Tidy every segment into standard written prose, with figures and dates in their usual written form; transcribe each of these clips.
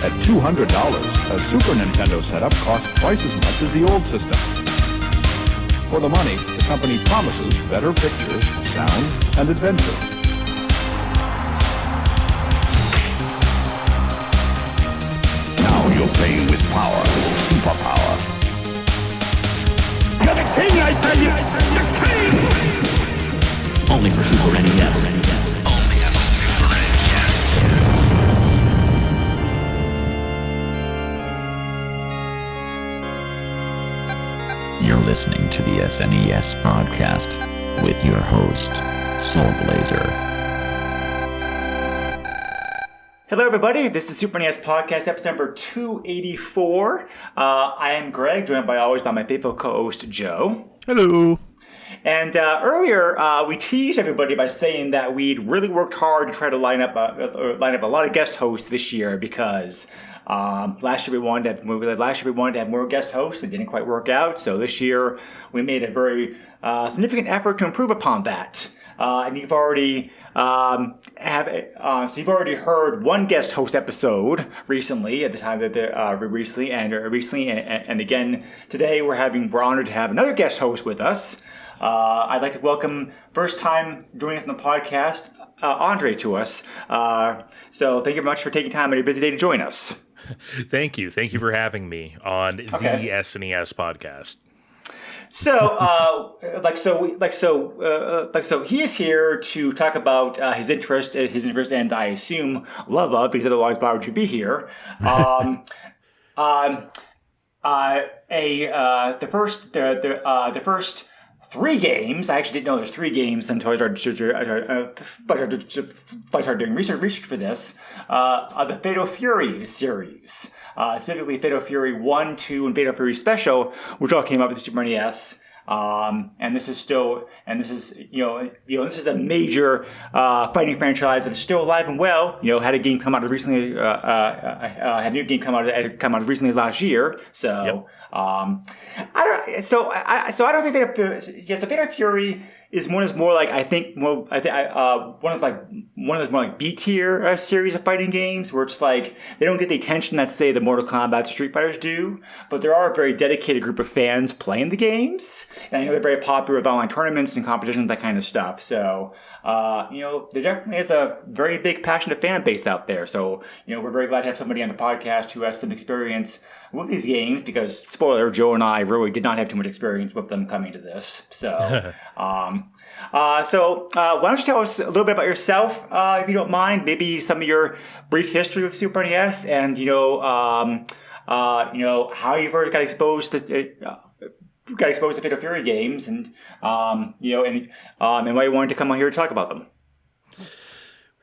At $200, a Super Nintendo setup costs twice as much as the old system. For the money, the company promises better pictures, sound, and adventure. Now you're playing with power, superpower. You're the king, I tell you! The king! Only for Super NES. Only on Super NES. You're listening to the SNES podcast with your host, Soulblazer. Hello, everybody. This is Super NES Podcast, episode number 284. I am Greg, joined by always by my faithful co-host, Joe. Hello. And earlier, we teased everybody by saying that we'd really worked hard to try to line up a lot of guest hosts this year because last year we wanted to have more guest hosts. It didn't quite work out. So this year we made a very significant effort to improve upon that. And you've already heard one guest host episode recently at the time that recently and again today we're honored to have another guest host with us. I'd like to welcome first time joining us on the podcast, Andre, to us. So thank you very much for taking time on your busy day to join us. Thank you for having me on the SNES podcast. So, he is here to talk about his interest, and I assume love of, because otherwise, why would you be here? The first three games. I actually didn't know there's three games until I started doing research for this. The Fatal Fury series, specifically Fatal Fury 1, 2, and Fatal Fury Special, which all came out with the Super NES. This is a major fighting franchise that is still alive and well. Had a game come out recently. Had a new game come out as recently as last year. So. Yep. I don't think Fatal Fury is one of those more like B tier series of fighting games where it's like they don't get the attention that say the Mortal Kombat or Street Fighters do, but there are a very dedicated group of fans playing the games, and I know they're very popular with online tournaments and competitions, that kind of stuff. So there definitely is a very big passionate fan base out there. So we're very glad to have somebody on the podcast who has some experience with these games, because spoiler, Joe and I really did not have too much experience with them coming to this. So why don't you tell us a little bit about yourself, if you don't mind, maybe some of your brief history with Super NES, and how you first got exposed to Fatal Fury games, and why you wanted to come on here to talk about them.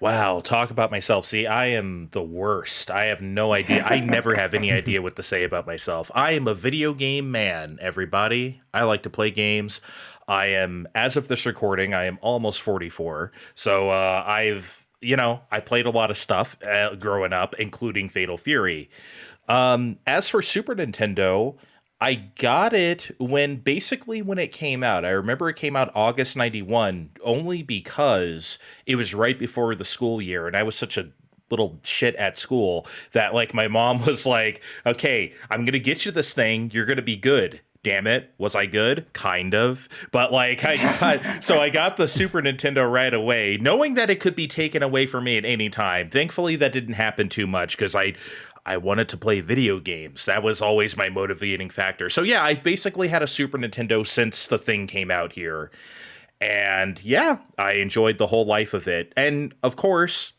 Wow, talk about myself. See, I am the worst. I have no idea. I never have any idea what to say about myself. I am a video game man, everybody. I like to play games. I am, as of this recording, I am almost 44. So I played a lot of stuff growing up, including Fatal Fury. As for Super Nintendo, I got it when it came out. I remember it came out August 91, only because it was right before the school year, and I was such a little shit at school that my mom was like, okay, I'm going to get you this thing. You're going to be good. Damn it. Was I good? Kind of. But I got the Super Nintendo right away, knowing that it could be taken away from me at any time. Thankfully, that didn't happen too much because I wanted to play video games. That was always my motivating factor. So yeah, I've basically had a Super Nintendo since the thing came out here. And yeah, I enjoyed the whole life of it. And of course,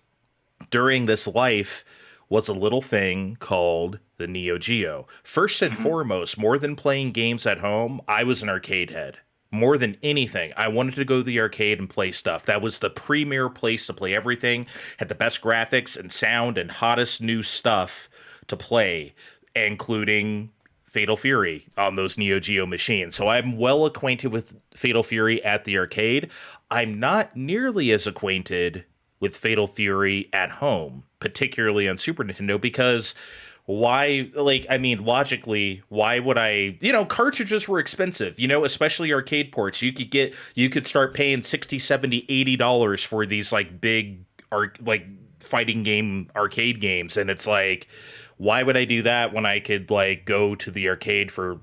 during this life was a little thing called the Neo Geo. First and foremost, more than playing games at home, I was an arcade head. More than anything, I wanted to go to the arcade and play stuff. That was the premier place to play everything. Had the best graphics and sound and hottest new stuff to play, including Fatal Fury on those Neo Geo machines. So I'm well acquainted with Fatal Fury at the arcade. I'm not nearly as acquainted with Fatal Fury at home, particularly on Super Nintendo, because logically, why would I, cartridges were expensive, especially arcade ports. You could start paying $60, $70, $80 for these big fighting game arcade games. And it's why would I do that when I could like go to the arcade for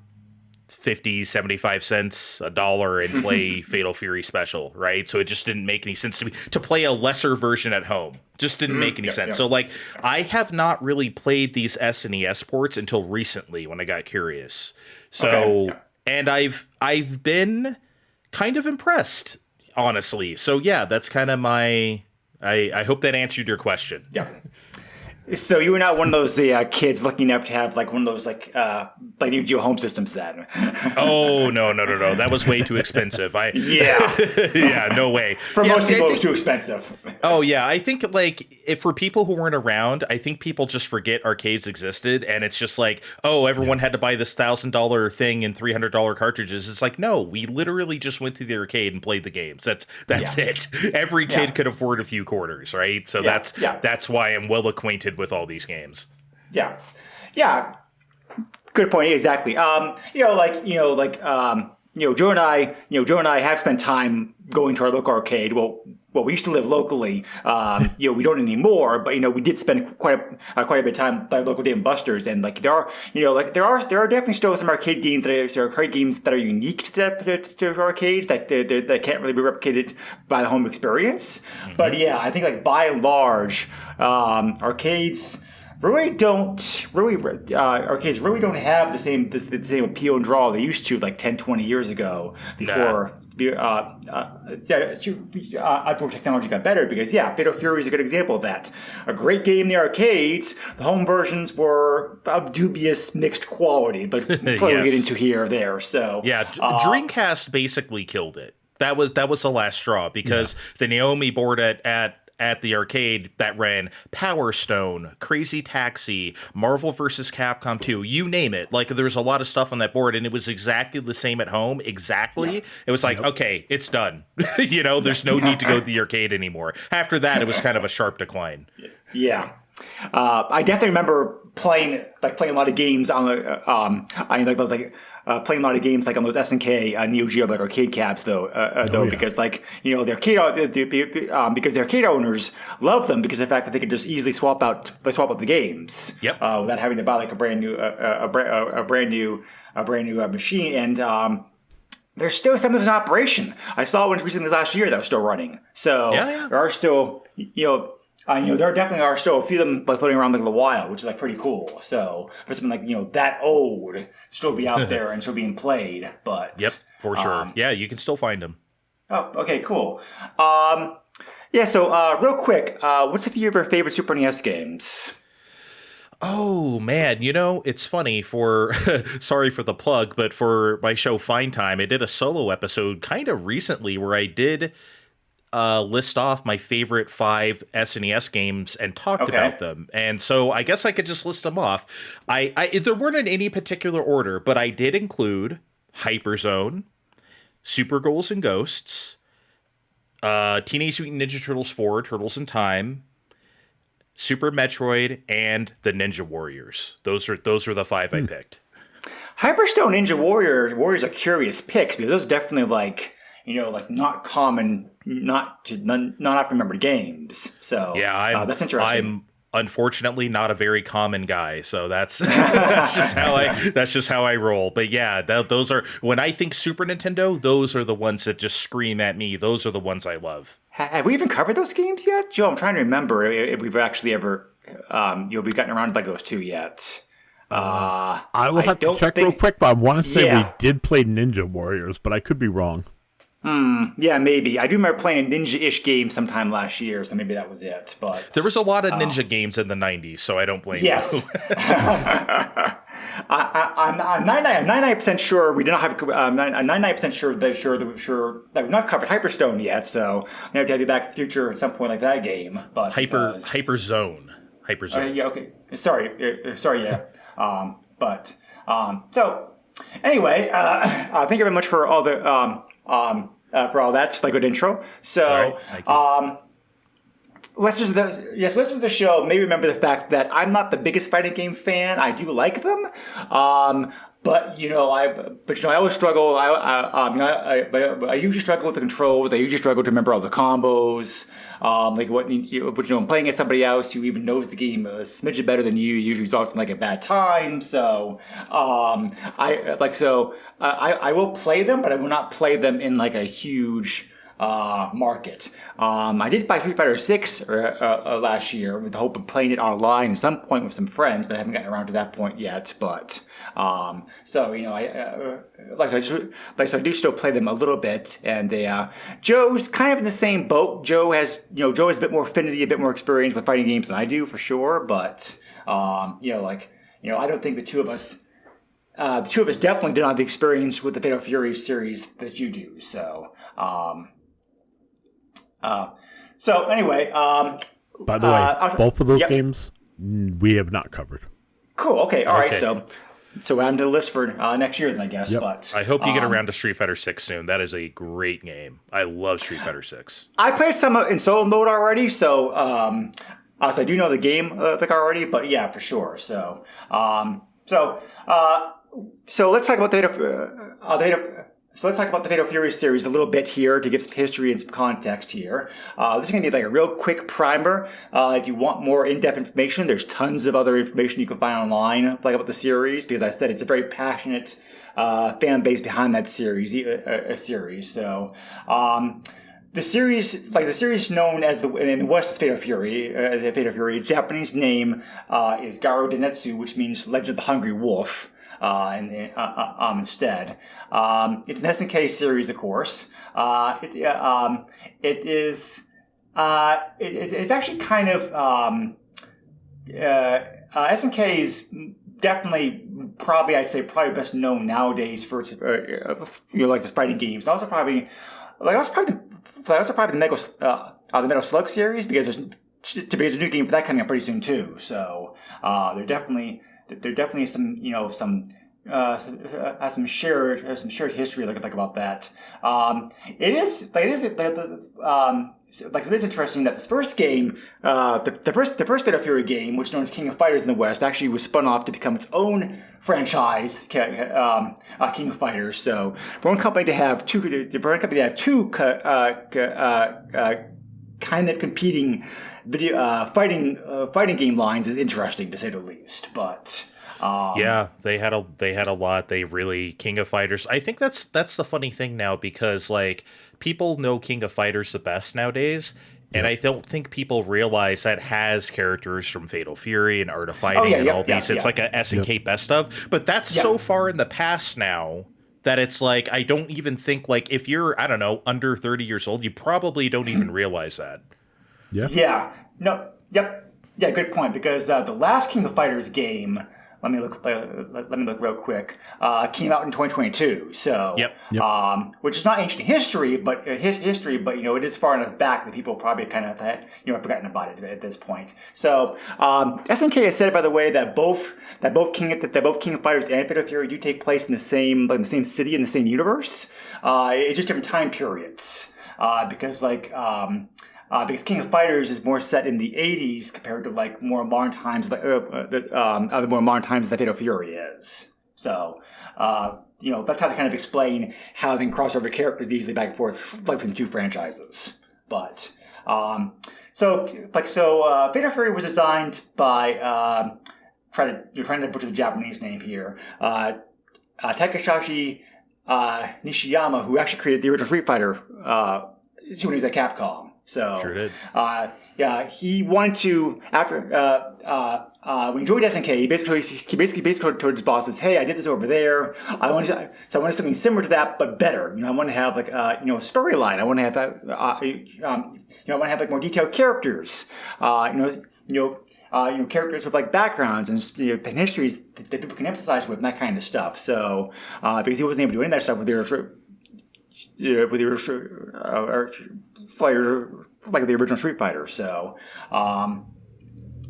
50, 75 cents, $1 and play Fatal Fury Special, right? So it just didn't make any sense to me to play a lesser version at home. Just didn't make any sense. So like I have not really played these SNES ports until recently when I got curious. So and I've been kind of impressed, honestly. So yeah, that's kind of my I hope that answered your question. Yeah. So you were not one of those kids lucky enough to have like one of those like Neo Geo home systems then? Oh no! That was way too expensive. Yeah, no way. For most people, it was too expensive. Oh yeah, I think like if for people who weren't around, I think people just forget arcades existed, and it's just like, oh, everyone had to buy this $1,000 thing and $300 cartridges. It's like, no, we literally just went to the arcade and played the games. That's it. Every kid could afford a few quarters, right? So that's why I'm well acquainted with all these games. Yeah. Good point. Exactly. Joe and I have spent time going to our local arcade. Well, we used to live locally. We don't anymore, but we did spend quite a bit of time by local Dave & Buster's, and like there are definitely still some arcade games that are unique to arcades that can't really be replicated by the home experience. Mm-hmm. But yeah, I think like by and large, arcades really don't have the same appeal and draw they used to like 10, 20 years ago before outdoor technology got better, because Fatal Fury is a good example of that. A great game in the arcades. The home versions were of dubious mixed quality, but probably we'll get into here or there. So Dreamcast basically killed it. That was the last straw, because the Naomi board at the arcade that ran Power Stone, Crazy Taxi, Marvel vs. Capcom 2, you name it. Like, there's a lot of stuff on that board, and it was exactly the same at home. Exactly. Yeah. It was like, okay, it's done. There's no need to go to the arcade anymore. After that, it was kind of a sharp decline. Yeah. I definitely remember playing a lot of games on playing a lot of games like on those SNK Neo Geo like arcade cabs because the arcade owners love them because of the fact that they could just easily swap out the games without having to buy like a brand new machine. And there's still some of this in operation. I saw one recently last year that was still running. So there are still there definitely are still a few of them like floating around like the wild, which is like pretty cool. So for something like that old, still be out there and still being played. But for sure. You can still find them. Oh, okay, cool. So real quick, what's a few of your favorite Super NES games? Oh man, it's funny sorry for the plug, but for my show Fine Time, I did a solo episode kind of recently where I did list off my favorite 5 SNES games and talked about them. And so I guess I could just list them off. There weren't in any particular order, but I did include Hyperzone, Super Ghouls and Ghosts, Teenage Mutant Ninja Turtles 4, Turtles in Time, Super Metroid, and the Ninja Warriors. Those are the 5 I picked. Hyperstone Ninja Warriors are curious picks, because those are definitely not common, not often remembered games. So that's interesting. I'm unfortunately not a very common guy, so that's just how I roll. But those are, when I think Super Nintendo, those are the ones that just scream at me. Those are the ones I love. Have we even covered those games yet, Joe? I'm trying to remember if we've actually ever we've gotten around to like those 2 yet. I will have to check real quick, but I want to say we did play Ninja Warriors, but I could be wrong. Yeah, maybe. I do remember playing a ninja-ish game sometime last year, so maybe that was it. But there was a lot of ninja games in the 90s, so I don't blame you. I'm 99% sure we did not have. I'm 99% sure that we've not covered Hyperstone yet. So I have to have you back in the future at some point like that game. But Hyperzone. Okay. Sorry. Yeah. So anyway, thank you very much for all the for all that. Just like a good intro. So. Right, listeners of the show may remember the fact that I'm not the biggest fighting game fan. I do like them, but I always struggle. I usually struggle with the controls. I usually struggle to remember all the combos. Playing against somebody else who even knows the game a smidgen better than you usually results in like a bad time. So I will play them, but I will not play them in like a huge market. I did buy Street Fighter 6 last year with the hope of playing it online at some point with some friends, but I haven't gotten around to that point yet. But I do still play them a little bit. And Joe's kind of in the same boat. Joe has a bit more affinity, a bit more experience with fighting games than I do for sure. But I don't think the two of us definitely do not have the experience with the Fatal Fury series that you do. So. Anyway, by the way, both of those games we have not covered. Cool. Okay. All right. So we're on the list for next year then, I guess. Yep. But I hope you get around to Street Fighter 6 soon. That is a great game. I love Street Fighter 6. I played some in solo mode already, so I do know the game already. But yeah, for sure. So let's talk about So let's talk about the Fatal Fury series a little bit here to give some history and some context here. This is going to be like a real quick primer. If you want more in-depth information, there's tons of other information you can find online about the series, because I said it's a very passionate fan base behind that series. So the series known as in the West is Fatal Fury. The Fatal Fury Japanese name is Garo Denetsu, which means Legend of the Hungry Wolf. Instead, it's an SNK series, of course. It's actually kind of SNK is definitely probably best known nowadays for its like the fighting games. Also probably the Metal Slug series, because there's a new game for that coming up pretty soon too. So there definitely some shared history about that. It's interesting that this first game, the first Fatal Fury game, which is known as King of Fighters in the West, actually was spun off to become its own franchise, King of Fighters. So for one company to have two kind of competing fighting game lines is interesting, to say the least. But they had a lot. They really King of Fighters. I think that's the funny thing now, because like people know King of Fighters the best nowadays. And I don't think people realize that has characters from Fatal Fury and Art of Fighting and all these. It's like a SNK best of. But that's so far in the past now that it's like, I don't even think, like, if you're, I don't know, under 30 years old, you probably don't even realize that. Yeah. No. Yep. Yeah. Good point. Because the last King of Fighters game, let me look real quick. Came out in 2022. So, which is not ancient history, but it is far enough back that people probably kind of have forgotten about it at this point. So, SNK has said, by the way, that both King of Fighters and Fatal Fury do take place in the same city in the same universe. It's just different time periods. Because King of Fighters is more set in the 80s compared to more modern times, the more modern times that Fatal Fury is. So, that's how they kind of explain how they can cross over characters easily back and forth, from the two franchises. But, Fatal Fury was designed by, trying to butcher the Japanese name here, Takashi Nishiyama, who actually created the original Street Fighter when he was at Capcom. So, sure did. He wanted to, after when he joined SNK, he basically told his bosses, "Hey, I did this over there. I wanted something similar to that, but better. I want to have a storyline. I want to have I want to have more detailed characters. Characters with backgrounds and histories that people can empathize with, and that kind of stuff. So, because he wasn't able to do any of that stuff with the original Street Fighter. So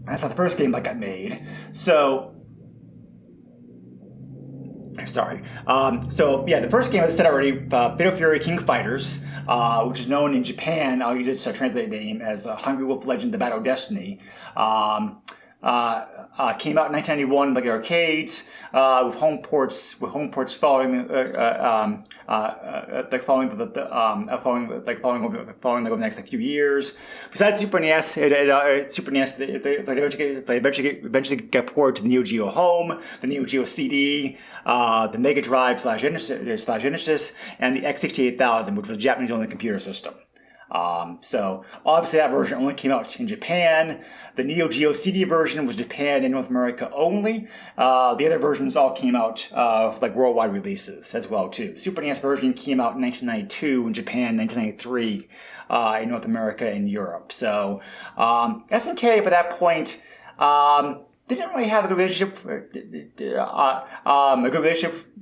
that's how the first game got made. So Sorry. The first game, as I said already, Fatal Fury King of Fighters, which is known in Japan, I'll use its translated name as Hungry Wolf Legend: The Battle of Destiny. Came out in 1991 like the arcades, with home ports following over the next few years. Besides Super NES, eventually got ported to the Neo Geo Home, the Neo Geo CD, the Mega Drive / Genesis, and the X68000, which was a Japanese-only computer system. So obviously that version only came out in Japan. The Neo Geo CD version was Japan and North America only. The other versions all came out worldwide releases as well too. The Super NES version came out in 1992 in Japan, 1993 in North America and Europe. So SNK by that point didn't really have a good relationship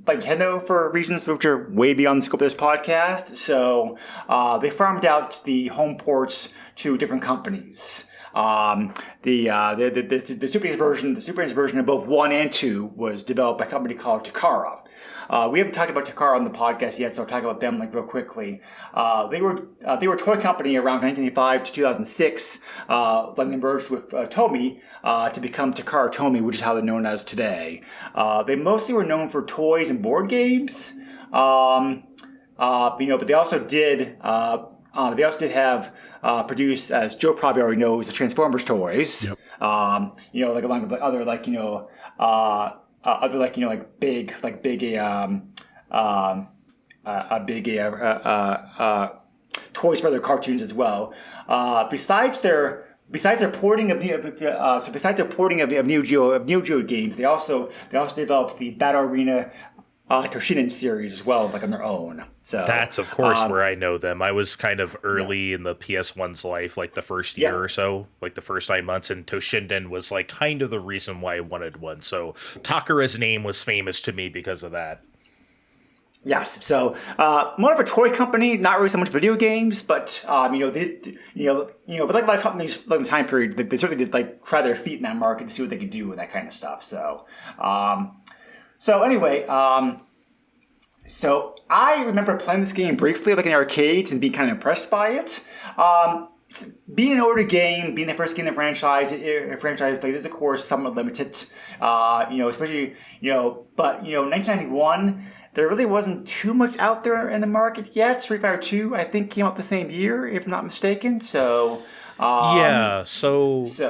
like Nintendo for reasons which are way beyond the scope of this podcast. So they farmed out the home ports to different companies. The Super NES version of both 1 and 2 was developed by a company called Takara. We haven't talked about Takara on the podcast yet, so I'll talk about them real quickly. They were a toy company around 1995 to 2006, when they merged with Tomy to become Takara Tomy, which is how they're known as today. They mostly were known for toys and board games, but they also did have produced, as Joe probably already knows, the Transformers toys. Yep. Along with toys for other cartoons as well. Besides their porting of Neo Geo games, they also developed the Battle Arena Toshinen series as well, on their own. So that's of course where I know them. I was kind of early in the PS1's life, the first year or so, the first 9 months, and Toshinden was kind of the reason why I wanted one. So Takara's name was famous to me because of that. Yes, so more of a toy company, not really so much video games, but but like a lot of companies in the time period, they certainly did try their feet in that market to see what they could do with that kind of stuff. So. So I remember playing this game briefly, in the arcades, and being kind of impressed by it. Being an older game, being the first game in the franchise, is of course somewhat limited. Especially but 1991, there really wasn't too much out there in the market yet. Street Fighter 2, I think, came out the same year, if not mistaken. So. So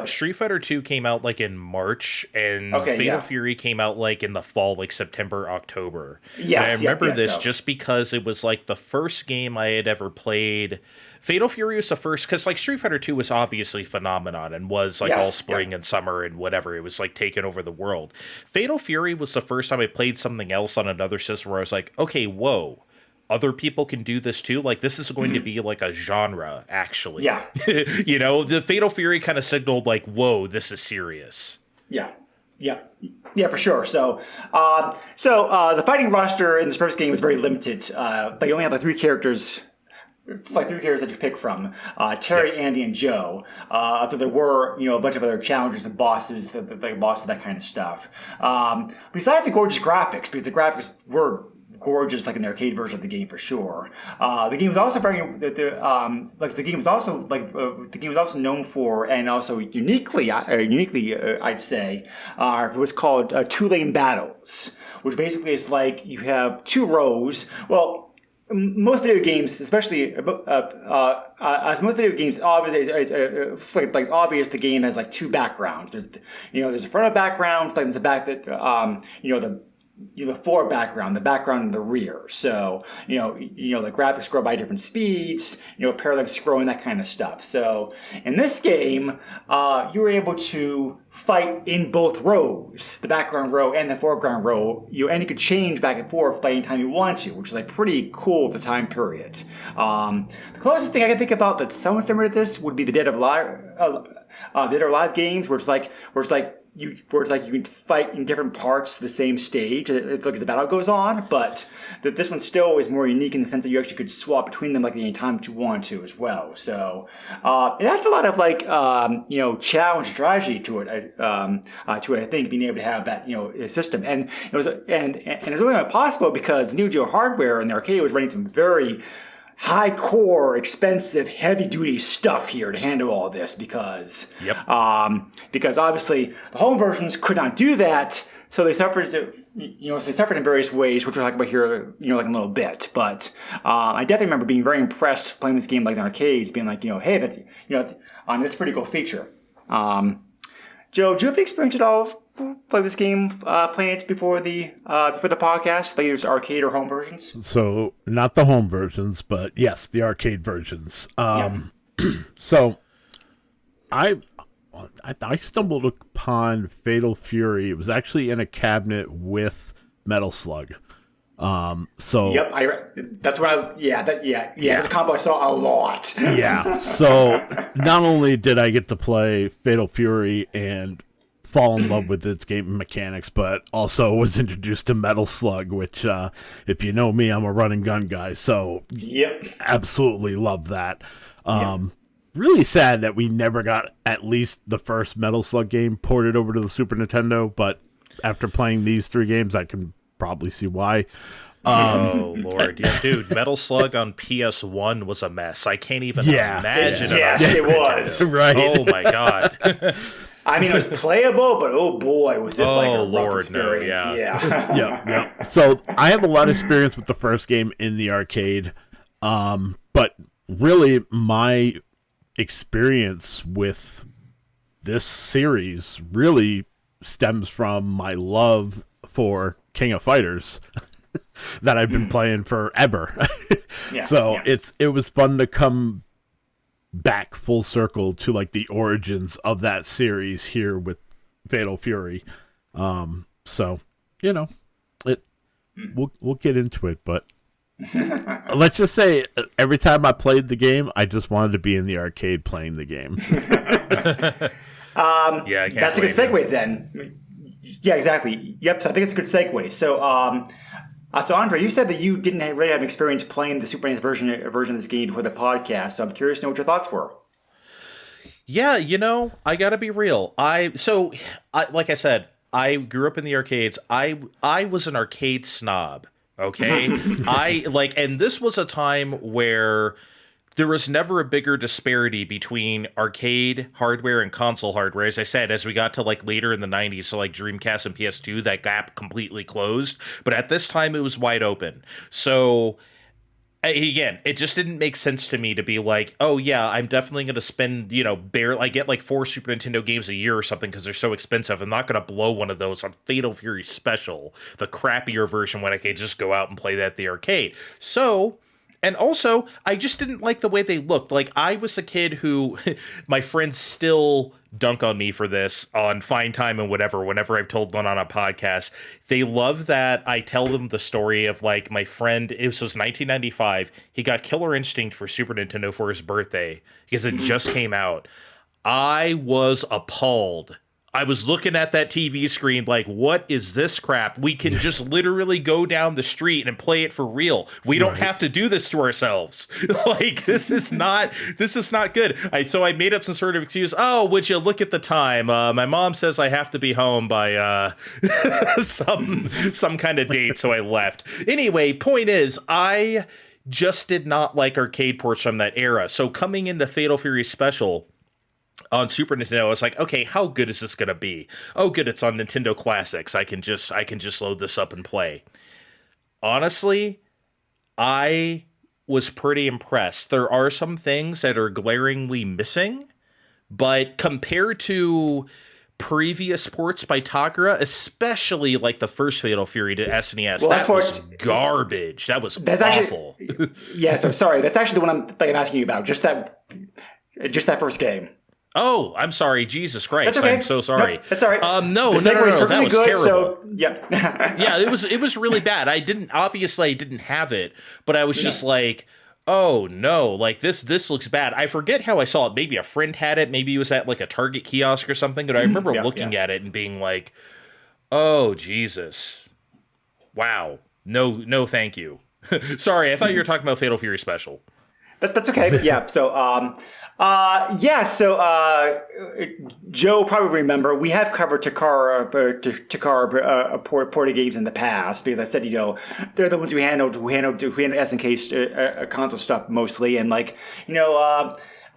Street Fighter 2 came out in March, and Fatal Fury came out in the fall, September, October. Yes, and I remember this just because it was the first game I had ever played. Fatal Fury was the first, because Street Fighter 2 was obviously phenomenon and was all spring and summer and whatever. It was taking over the world. Fatal Fury was the first time I played something else on another system where I was okay, whoa. Other people can do this too. This is going to be a genre, actually. Yeah. The Fatal Fury kind of signaled whoa, this is serious. Yeah, for sure. So the fighting roster in this first game was very limited. They only had 3 characters. 3 characters that you pick from: Terry, Andy, and Joe. Though there were, a bunch of other challengers and bosses, that kind of stuff. Besides the gorgeous graphics, because the graphics were gorgeous, in the arcade version of the game for sure. The game was also the game was also known for, and also uniquely, I'd say, it was called 2-lane battles, which basically is you have 2 rows. Well, most video games, especially as most video games, obviously, it's obvious the game has 2 backgrounds. There's a front of background, there's the back that the forward background, the background and the rear. So, the graphics grow by different speeds, parallax scrolling, that kind of stuff. So, in this game, you were able to fight in both rows, the background row and the foreground row, and you could change back and forth anytime you want to, which is pretty cool at the time period. The closest thing I can think about that's somewhat similar to this would be the Dead or Alive games, where it's where it's like you can fight in different parts of the same stage as the battle goes on, but this one still is more unique in the sense that you actually could swap between them like any time that you want to as well. So it adds a lot of like challenge strategy to it. I think being able to have that system, and it was and it's only possible because the Neo Geo hardware in the arcade was running some very high core, expensive, heavy duty stuff here to handle all this because obviously the home versions could not do that, so they suffered. They suffered in various ways, which we'll talk about here, like in a little bit. But I definitely remember being very impressed playing this game like in arcades, being like, hey, that's that's a pretty cool feature. Joe, do you have any experience at all play this game, playing it before the podcast, like either arcade or home versions? So not the home versions, but yes, the arcade versions. So I stumbled upon Fatal Fury. It was actually in a cabinet with Metal Slug. So that's what that's a combo I saw a lot. Yeah. So not only did I get to play Fatal Fury and fall in love with its game mechanics, but also was introduced to Metal Slug, which if you know me, I'm a run and gun guy, so absolutely love that. Really sad that we never got at least the first Metal Slug game ported over to the Super Nintendo, but after playing these 3 games, I can probably see why. Oh, Lord. Yeah, dude, Metal Slug on PS1 was a mess. I can't even imagine it. Yes, it was. Right. Oh, my God. I mean, it was playable, but oh boy, was it like a rough Lord, experience. no, Yeah. So I have a lot of experience with the first game in the arcade, but really my experience with this series really stems from my love for King of Fighters that I've been playing forever. It was fun to come back full circle to like the origins of that series here with Fatal Fury. We'll get into it, but let's just say every time I played the game, I just wanted to be in the arcade playing the game. That's a good segue then. Yeah, exactly. Yep, so I think it's a good segue. So Andre, you said that you didn't really have experience playing the Super NES version of this game before the podcast, so I'm curious to know what your thoughts were. Yeah, I gotta be real. Like I said, I grew up in the arcades. I was an arcade snob, okay? And this was a time where there was never a bigger disparity between arcade hardware and console hardware. As I said, as we got to later in the 90s, so Dreamcast and PS2, that gap completely closed. But at this time, it was wide open. So again, it just didn't make sense to me to be like, oh yeah, I'm definitely going to spend, I get 4 Super Nintendo games a year or something because they're so expensive. I'm not going to blow one of those on Fatal Fury Special, the crappier version when I could just go out and play that at the arcade. So... And also, I just didn't like the way they looked. I was a kid who, my friends still dunk on me for this on Fine Time and whatever, whenever I've told one on a podcast. They love that I tell them the story of, my friend, it was 1995, he got Killer Instinct for Super Nintendo for his birthday because it just came out. I was appalled. I was looking at that TV screen what is this crap? We can just literally go down the street and play it for real. We don't have to do this to ourselves. This is not good. So I made up some sort of excuse. Oh, would you look at the time? My mom says I have to be home by some kind of date, so I left. Anyway, point is, I just did not like arcade ports from that era. So coming into Fatal Fury Special on Super Nintendo, I was like, okay, how good is this going to be? Oh, good, it's on Nintendo Classics. I can just load this up and play. Honestly, I was pretty impressed. There are some things that are glaringly missing, but compared to previous ports by Takara, especially the first Fatal Fury to SNES, that was garbage. That's awful. So sorry. That's actually the one I'm asking you about. Just that first game. Oh, I'm sorry. Jesus Christ. That's okay. I'm so sorry. No, that's all right. No. That was good, terrible. So, yeah. Yeah, it was really bad. I didn't have it, but I was just oh no, like this looks bad. I forget how I saw it. Maybe a friend had it. Maybe it was at like a Target kiosk or something. But I remember looking at it and being like, oh Jesus, wow, no, thank you. Sorry, I thought you were talking about Fatal Fury Special. That's okay. Yeah. So, Joe probably remember we have covered Takara ported games in the past because I said they're the ones who handled SNK console stuff mostly, and I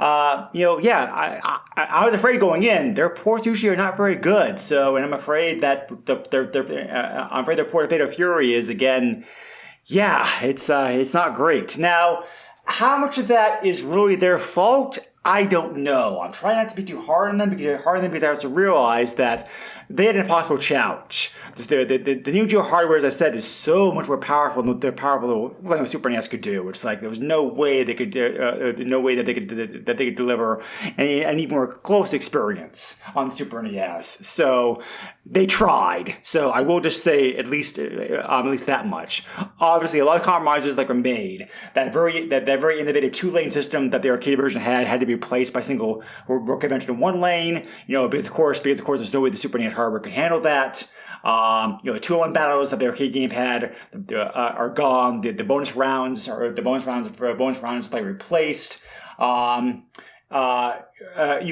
was afraid going in. Their ports usually are not very good. So, and I'm afraid that their port of Fatal Fury is again, it's not great now. How much of that is really their fault? I don't know. I'm trying not to be too hard on them because I have to realize that they had an impossible challenge. The Neo Geo hardware, as I said, is so much more powerful than what Super NES could do. It's like there was no way they could, that they could deliver an even more close experience on Super NES. So they tried. So I will just say at least that much. Obviously, a lot of compromises were made. That very innovative 2-lane system that the arcade version had to be replaced by single or conventional 1 lane. Because of course there's no way the Super NES hardware could handle that. The 2-on-1 battles that the arcade game had are gone. The bonus rounds replaced. You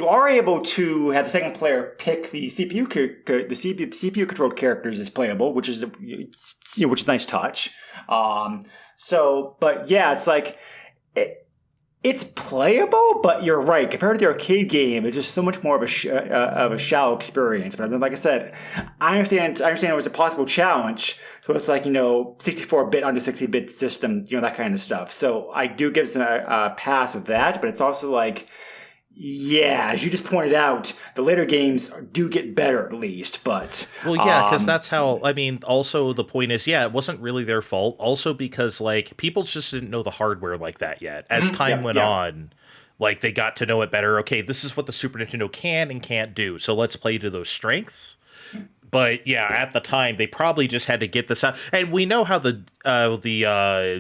are able to have the second player pick the CPU controlled characters as playable, which is a nice touch. It's playable, but you're right. Compared to the arcade game, it's just so much more of a shallow experience. But like I said, I understand it was a possible challenge. So it's 64-bit onto 60-bit system, that kind of stuff. So I do give them a pass with that. But it's also as you just pointed out, the later games do get better at least, but... Well, yeah, because that's how... I mean, also the point is, it wasn't really their fault. Also because, people just didn't know the hardware like that yet. As time went on, they got to know it better. Okay, this is what the Super Nintendo can and can't do, so let's play to those strengths. But at the time they probably just had to get this out, and we know how the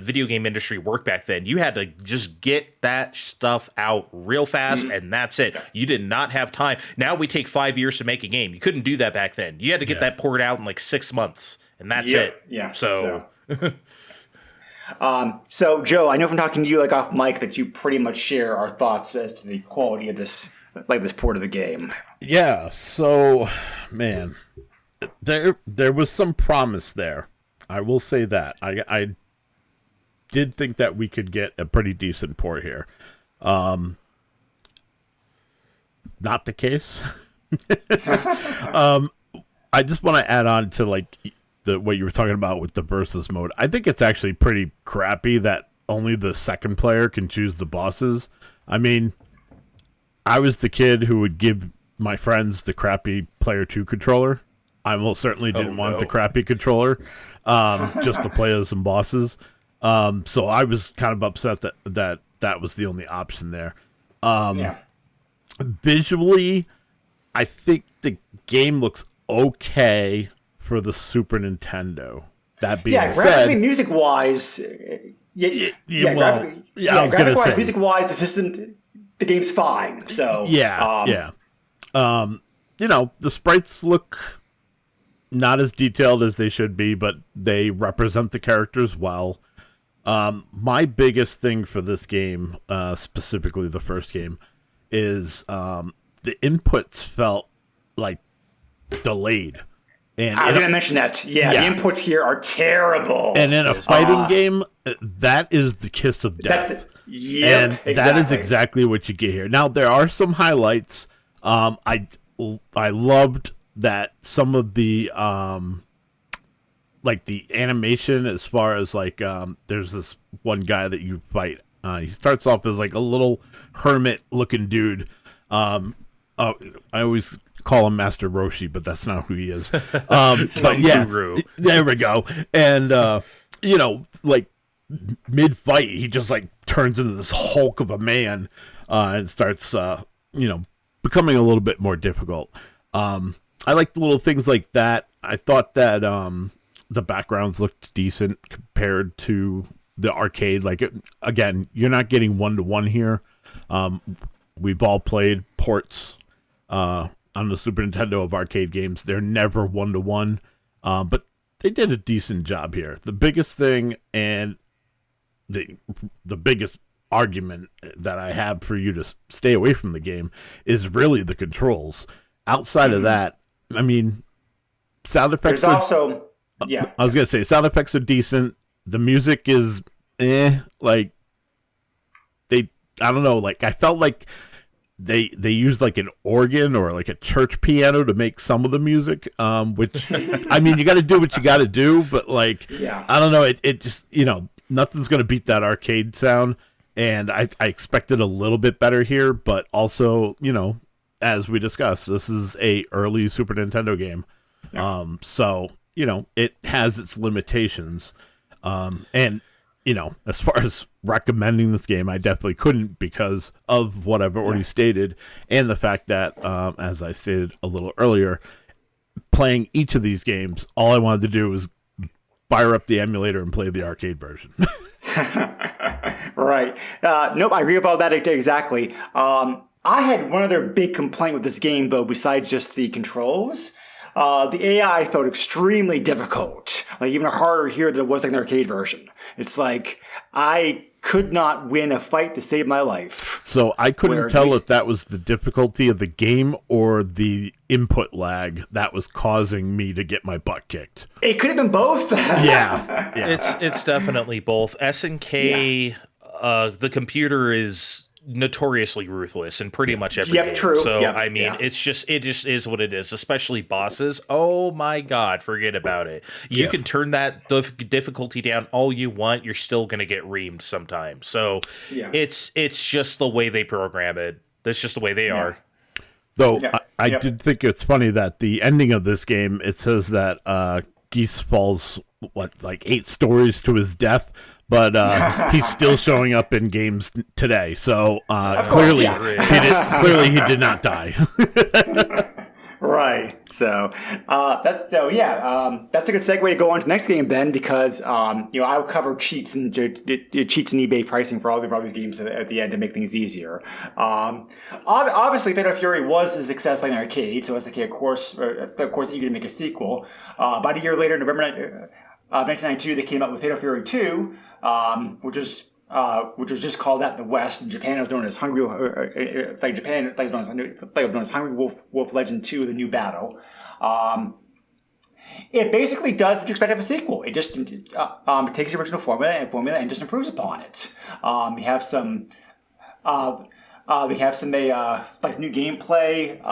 video game industry worked back then. You had to just get that stuff out real fast, and that's it. You did not have time. Now we take 5 years to make a game. You couldn't do that back then. You had to get that poured out in 6 months, and that's it. Yeah. So Joe, I know from talking to you off mic that you pretty much share our thoughts as to the quality of this port of the game. Yeah. So, man. There was some promise there. I will say that. I did think that we could get a pretty decent port here. Not the case. I just want to add on to what you were talking about with the versus mode. I think it's actually pretty crappy that only the second player can choose the bosses. I mean, I was the kid who would give my friends the crappy Player 2 controller. I most certainly didn't want the crappy controller, just to play as some bosses. So I was kind of upset that was the only option there. Visually, I think the game looks okay for the Super Nintendo. That being said, graphically, music-wise, graphically, music-wise, the game's fine. So the sprites look not as detailed as they should be, but they represent the characters well. My biggest thing for this game, specifically the first game, is the inputs felt delayed. And I was going to mention that. The inputs here are terrible. And in a fighting game, that is the kiss of death. That is exactly what you get here. Now, there are some highlights. I loved that some of the the animation, as far as there's this one guy that you fight. He starts off as a little hermit looking dude. I always call him Master Roshi, but that's not who he is. But there we go. And mid fight, he just turns into this Hulk of a man and starts becoming a little bit more difficult. I like little things like that. I thought that the backgrounds looked decent compared to the arcade. Like, again, you're not getting 1-to-1 here. We've all played ports on the Super Nintendo of arcade games. They're never 1-to-1, but they did a decent job here. The biggest thing and the biggest argument that I have for you to stay away from the game is really the controls. Outside of that, I mean, sound effects. There's also, yeah. I was gonna say sound effects are decent. The music is like I don't know, like I felt like they used like an organ or like a church piano to make some of the music, which I mean, you got to do what you got to do, but like I don't know, it just, nothing's gonna beat that arcade sound, and I expected a little bit better here, but also, as we discussed, this is a early Super Nintendo game, so it has its limitations, and as far as recommending this game, I definitely couldn't because of what I've already stated, and the fact that, as I stated a little earlier, playing each of these games, all I wanted to do was fire up the emulator and play the arcade version. Right. Nope, I agree about that exactly. I had one other big complaint with this game, though, besides just the controls. The AI felt extremely difficult, like even harder here than it was like the arcade version. It's like I could not win a fight to save my life. So I couldn't tell if that was the difficulty of the game or the input lag that was causing me to get my butt kicked. It could have been both. Yeah. It's definitely both. SNK, the computer is notoriously ruthless in pretty much every game. True. So I mean, it just is what it is. Especially bosses. Oh my God, forget about it. You can turn that difficulty down all you want. You're still gonna get reamed sometimes. So it's just the way they program it. That's just the way they are. Though I did think it's funny that the ending of this game, it says that Geese falls like 8 stories to his death. But he's still showing up in games today, so clearly he did not die. Right. So that's a good segue to go on to the next game then, because I'll cover cheats and eBay pricing for all these games at the end to make things easier. Obviously, Fatal Fury was a success like an arcade, so it's like of course eager to make a sequel. About a year later, November 1992, they came out with Fatal Fury 2, which was just called that in the West. In Japan, it was known as Hungry. It's like Japan, it was known as Hungry Wolf Legend 2: The New Battle. It basically does what you expect of a sequel. It just it takes the original formula and just improves upon it. We have some. Like new gameplay.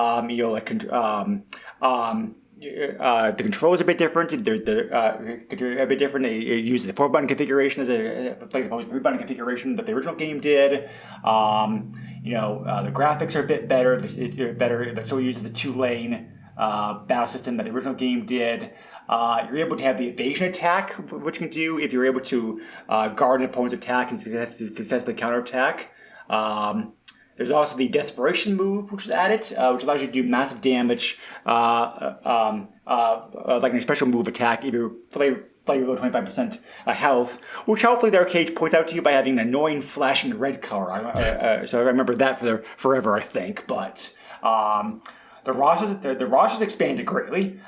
The controls are a bit different. They're a bit different. They use the 4-button configuration as opposed to 3-button configuration that the original game did. The graphics are a bit better. It still uses the 2-lane battle system that the original game did. You're able to have the evasion attack, which you can do if you're able to guard an opponent's attack and successfully counterattack. There's also the desperation move, which is added, which allows you to do massive damage, like an special move attack if you play below 25% health, which hopefully the arcade points out to you by having an annoying flashing red color. So I remember that for forever, I think. But the rosters expanded greatly.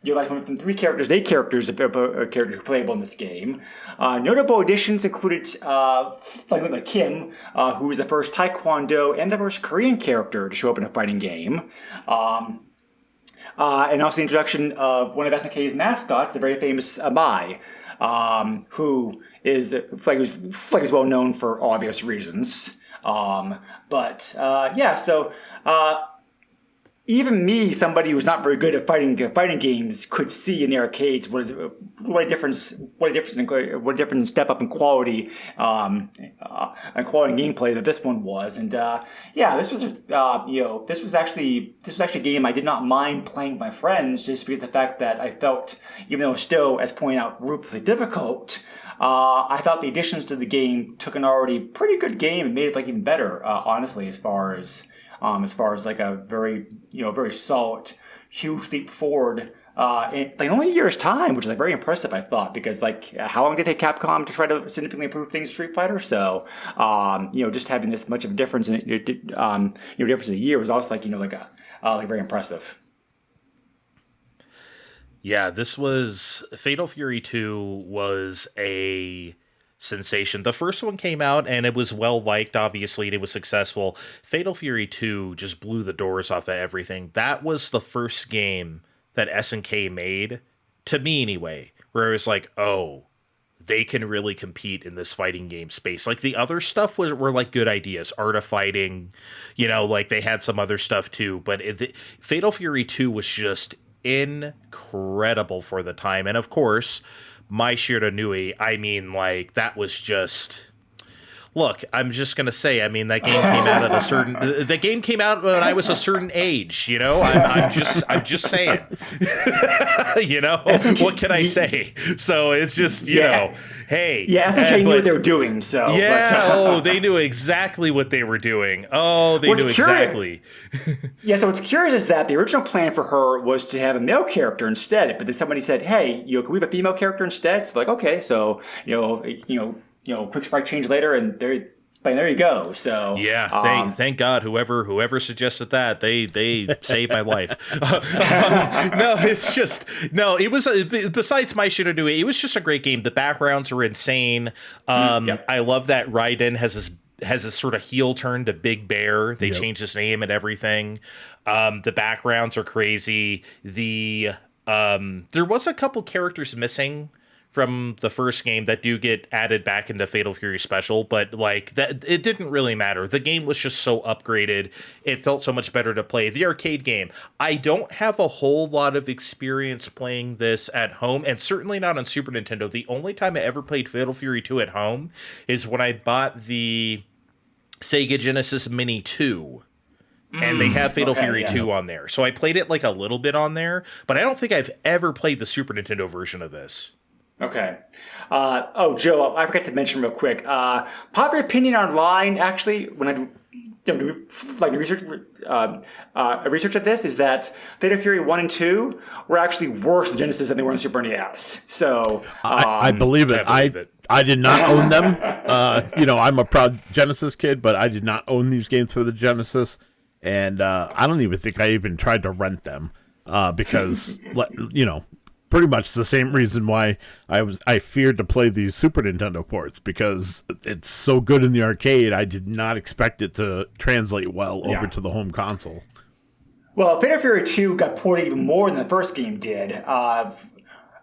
You went from 3 characters to 8 characters playable in this game. Notable additions included like Kim, who was the first Taekwondo and the first Korean character to show up in a fighting game. And also the introduction of one of SNK's mascots, the very famous Mai, who is well known for obvious reasons. Even me, somebody who's not very good at fighting games, could see in the arcades what a difference step up in quality and quality in gameplay that this one was. And this was actually a game I did not mind playing with my friends, just because of the fact that I felt, even though it was still, as pointed out, ruthlessly difficult, I thought the additions to the game took an already pretty good game and made it even better. Honestly, as far as like a very solid, huge leap forward in like only a year's time, which is like very impressive, I thought, because like how long did it take Capcom to try to significantly improve things in Street Fighter? So, just having this much of a difference in difference in a year was also like like very impressive. Yeah, this was Fatal Fury 2 was a sensation. The first one came out and it was well liked, obviously, and it was successful. Fatal Fury 2 just blew the doors off of everything. That was the first game that SNK made, to me anyway, where it was like, oh, they can really compete in this fighting game space. Like the other stuff were like good ideas, Art of Fighting, like they had some other stuff too, but Fatal Fury 2 was just incredible for the time. And of course, Mai Shiranui, I mean, like, that was just... Look, I'm just going to say, I mean, that game came out at a certain... The game came out when I was a certain age, I'm just saying. What can I say? So it's just, hey. Yeah, SNK knew what they were doing, so... Yeah, they knew exactly what they were doing. Oh, they knew exactly. Yeah, so what's curious is that the original plan for her was to have a male character instead, but then somebody said, hey, can we have a female character instead? So like, okay, so, quick sprite change later, and there you go. So yeah, thank God whoever suggested that, they saved my life. It was besides Mai Shiranui, it was just a great game. The backgrounds are insane. I love that Raiden has this sort of heel turn to Big Bear. They changed his name and everything. The backgrounds are crazy. There was a couple characters missing from the first game that do get added back into Fatal Fury Special, but like that, it didn't really matter. The game was just so upgraded. It felt so much better to play. The arcade game, I don't have a whole lot of experience playing this at home, and certainly not on Super Nintendo. The only time I ever played Fatal Fury 2 at home is when I bought the Sega Genesis Mini 2. And they have Fatal Fury 2 on there. So I played it like a little bit on there, but I don't think I've ever played the Super Nintendo version of this. Okay. Joe, I forgot to mention real quick. Popular opinion online, actually, when I do research at this, is that Fatal Fury 1 and 2 were actually worse in Genesis than they were in Super NES. So I believe it. I did not own them. I'm a proud Genesis kid, but I did not own these games for the Genesis, and I don't even think I even tried to rent them because pretty much the same reason why I feared to play these Super Nintendo ports, because it's so good in the arcade. I did not expect it to translate well over to the home console. Well, Fatal Fury 2 got ported even more than the first game did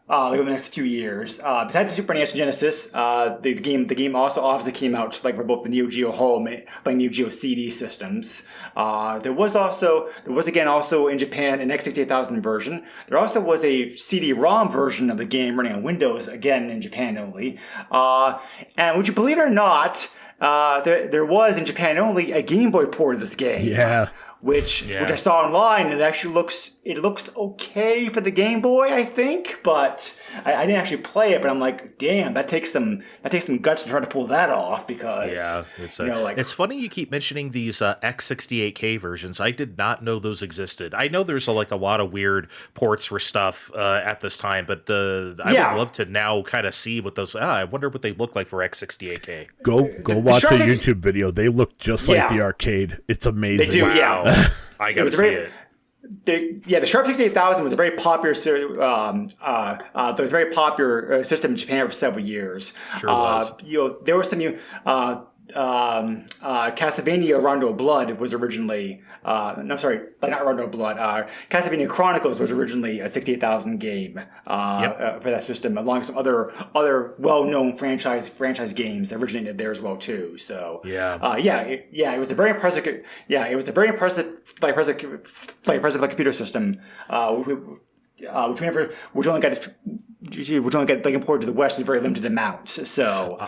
over the next few years. Besides the Super NES and Genesis, the game also obviously came out like for both the Neo Geo Home and Neo Geo CD systems. There was also in Japan an X68000 version. There also was a CD-ROM version of the game running on Windows, again in Japan only. And would you believe it or not, there was in Japan only a Game Boy port of this game. Yeah. Which I saw online, and it actually looks okay for the Game Boy, I think, but I didn't actually play it. But I'm like, damn, that takes some guts to try to pull that off, because it's funny you keep mentioning these X68K versions. I did not know those existed. I know there's a lot of weird ports for stuff at this time, but I would love to now kind of see what those. I wonder what they look like for X68K. Go watch the YouTube video. They look just like the arcade. It's amazing. They do, wow. I gotta see it. The Sharp 68000 was a very popular system in Japan for several years. Sure was. There were some Castlevania Rondo of Blood was originally not Rondo of Blood. Castlevania Chronicles was originally a 68,000 game for that system, along with some other well-known franchise games originated there as well too. So it was a very impressive. It was a very impressive computer system, which only got imported to the West in a very limited amount. So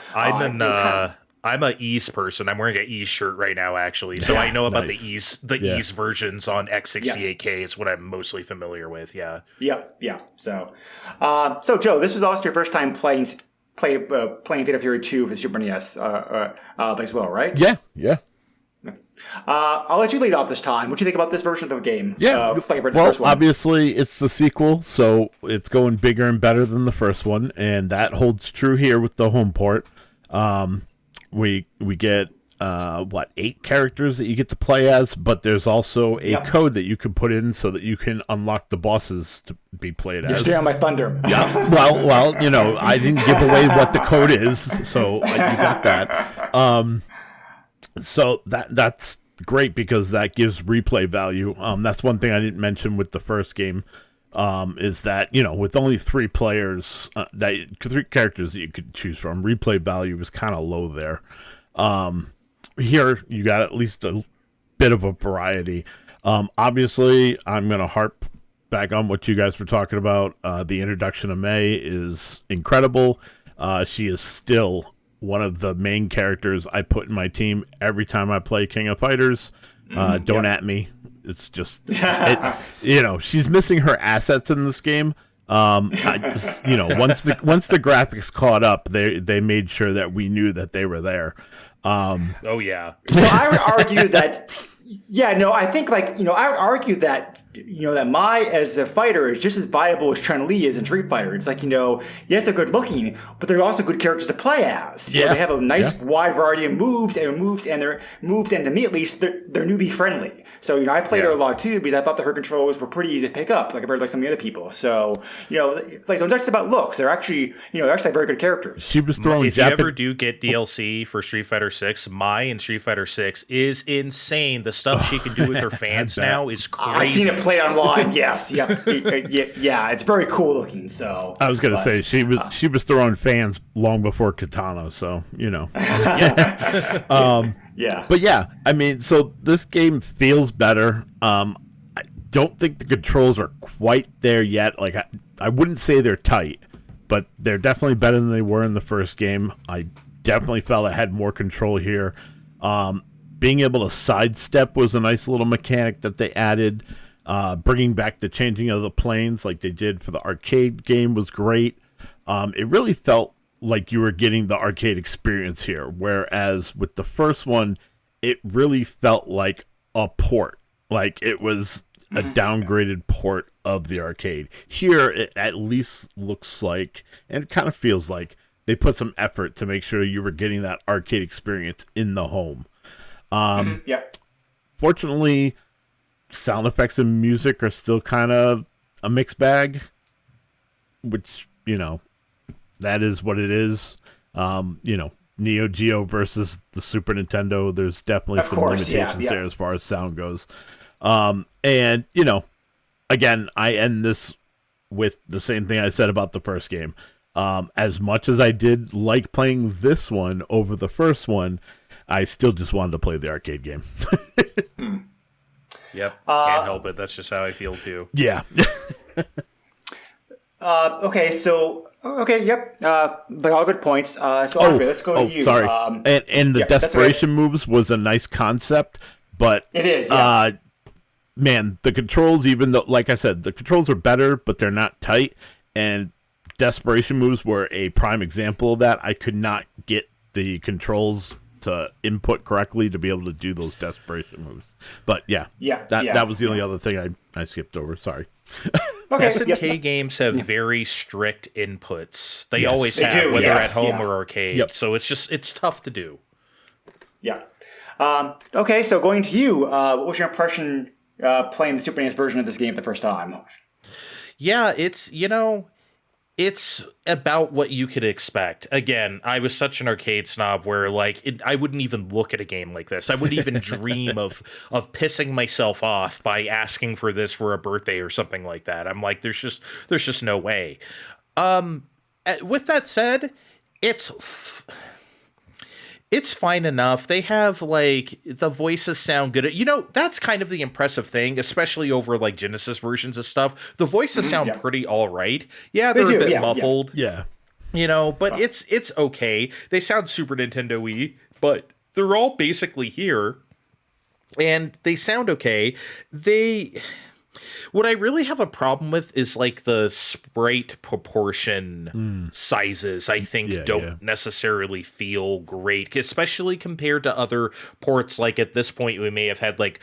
I'm a East person. I'm wearing an East shirt right now, actually. So I know about the East versions on X68K is what I'm mostly familiar with. Yeah. Yeah. So Joe, this was also your first time playing Fatal Fury 2 for the Super NES as well, right? Yeah. I'll let you lead off this time. What do you think about this version of the game? Yeah, like the well, first one. obviously it's the sequel, so it's going bigger and better than the first one, and that holds true here with the home port. We get 8 characters that you get to play as, but there's also a code that you can put in so that you can unlock the bosses to be played as. You're stealing my thunder. Yeah. Well, I didn't give away what the code is, so you got that. So that's great because that gives replay value. That's one thing I didn't mention with the first game, is that, with only 3 players, 3 characters that you could choose from, replay value was kind of low there. Here, you got at least a bit of a variety. Obviously, I'm going to harp back on what you guys were talking about. The introduction of May is incredible. She is still one of the main characters I put in my team every time I play King of Fighters. Don't at me. It's just, she's missing her assets in this game. Once the graphics caught up, they made sure that we knew that they were there. Oh yeah. So I would argue that, I think I would argue that, that Mai as a fighter is just as viable as Chun-Li is in Street Fighter. It's like, yes, they're good looking, but they're also good characters to play as. They have a nice wide variety of moves, and to me at least, they're newbie friendly. So, I played her a lot too because I thought that her controls were pretty easy to pick up, compared to some of the other people. So, so it's not just about looks. They're actually, very good characters. She was throwing. If you ever do get DLC for Street Fighter 6, Mai in Street Fighter 6 is insane. The stuff she can do with her fans now is crazy. I've seen it play online. Yes, it's very cool looking. So I was going to say she was throwing fans long before Katana. So But I mean, so this game feels better. I don't think the controls are quite there yet. Like I wouldn't say they're tight, but they're definitely better than they were in the first game. I definitely felt I had more control here. Being able to sidestep was a nice little mechanic that they added. Bringing back the changing of the planes like they did for the arcade game was great. It really felt like you were getting the arcade experience here, whereas with the first one, it really felt like a port. Like it was a downgraded port of the arcade. Here, it at least looks like, and it kind of feels like, they put some effort to make sure you were getting that arcade experience in the home. Fortunately, sound effects and music are still kind of a mixed bag, which, that is what it is. Neo Geo versus the Super Nintendo, there's definitely some limitations there as far as sound goes. And, again, I end this with the same thing I said about the first game. As much as I did like playing this one over the first one, I still just wanted to play the arcade game. Yep, can't help it. That's just how I feel too. Yeah. All good points. So Andre, let's go to you. Sorry. And the desperation moves was a nice concept, but it is. Man, the controls, even though, like I said, the controls are better, but they're not tight. And desperation moves were a prime example of that. I could not get the controls to input correctly to be able to do those desperation moves. But that was the only other thing I skipped over. Sorry. Okay. SNK games have very strict inputs. They always have, whether at home or arcade. Yep. So it's tough to do. Yeah. Okay, so going to you, what was your impression playing the Super NES version of this game for the first time? Yeah, it's about what you could expect. Again, I was such an arcade snob where I wouldn't even look at a game like this. I wouldn't even dream of pissing myself off by asking for this for a birthday or something like that. I'm like, there's just no way. With that said, it's fine enough. They have the voices sound good. That's kind of the impressive thing, especially over Genesis versions of stuff. The voices sound pretty all right. Yeah, they're a bit muffled. Yeah. But it's okay. They sound Super Nintendo-y, but they're all basically here, and they sound okay. What I really have a problem with is like the sprite proportion sizes. I think don't necessarily feel great, especially compared to other ports. Like at this point, we may have had like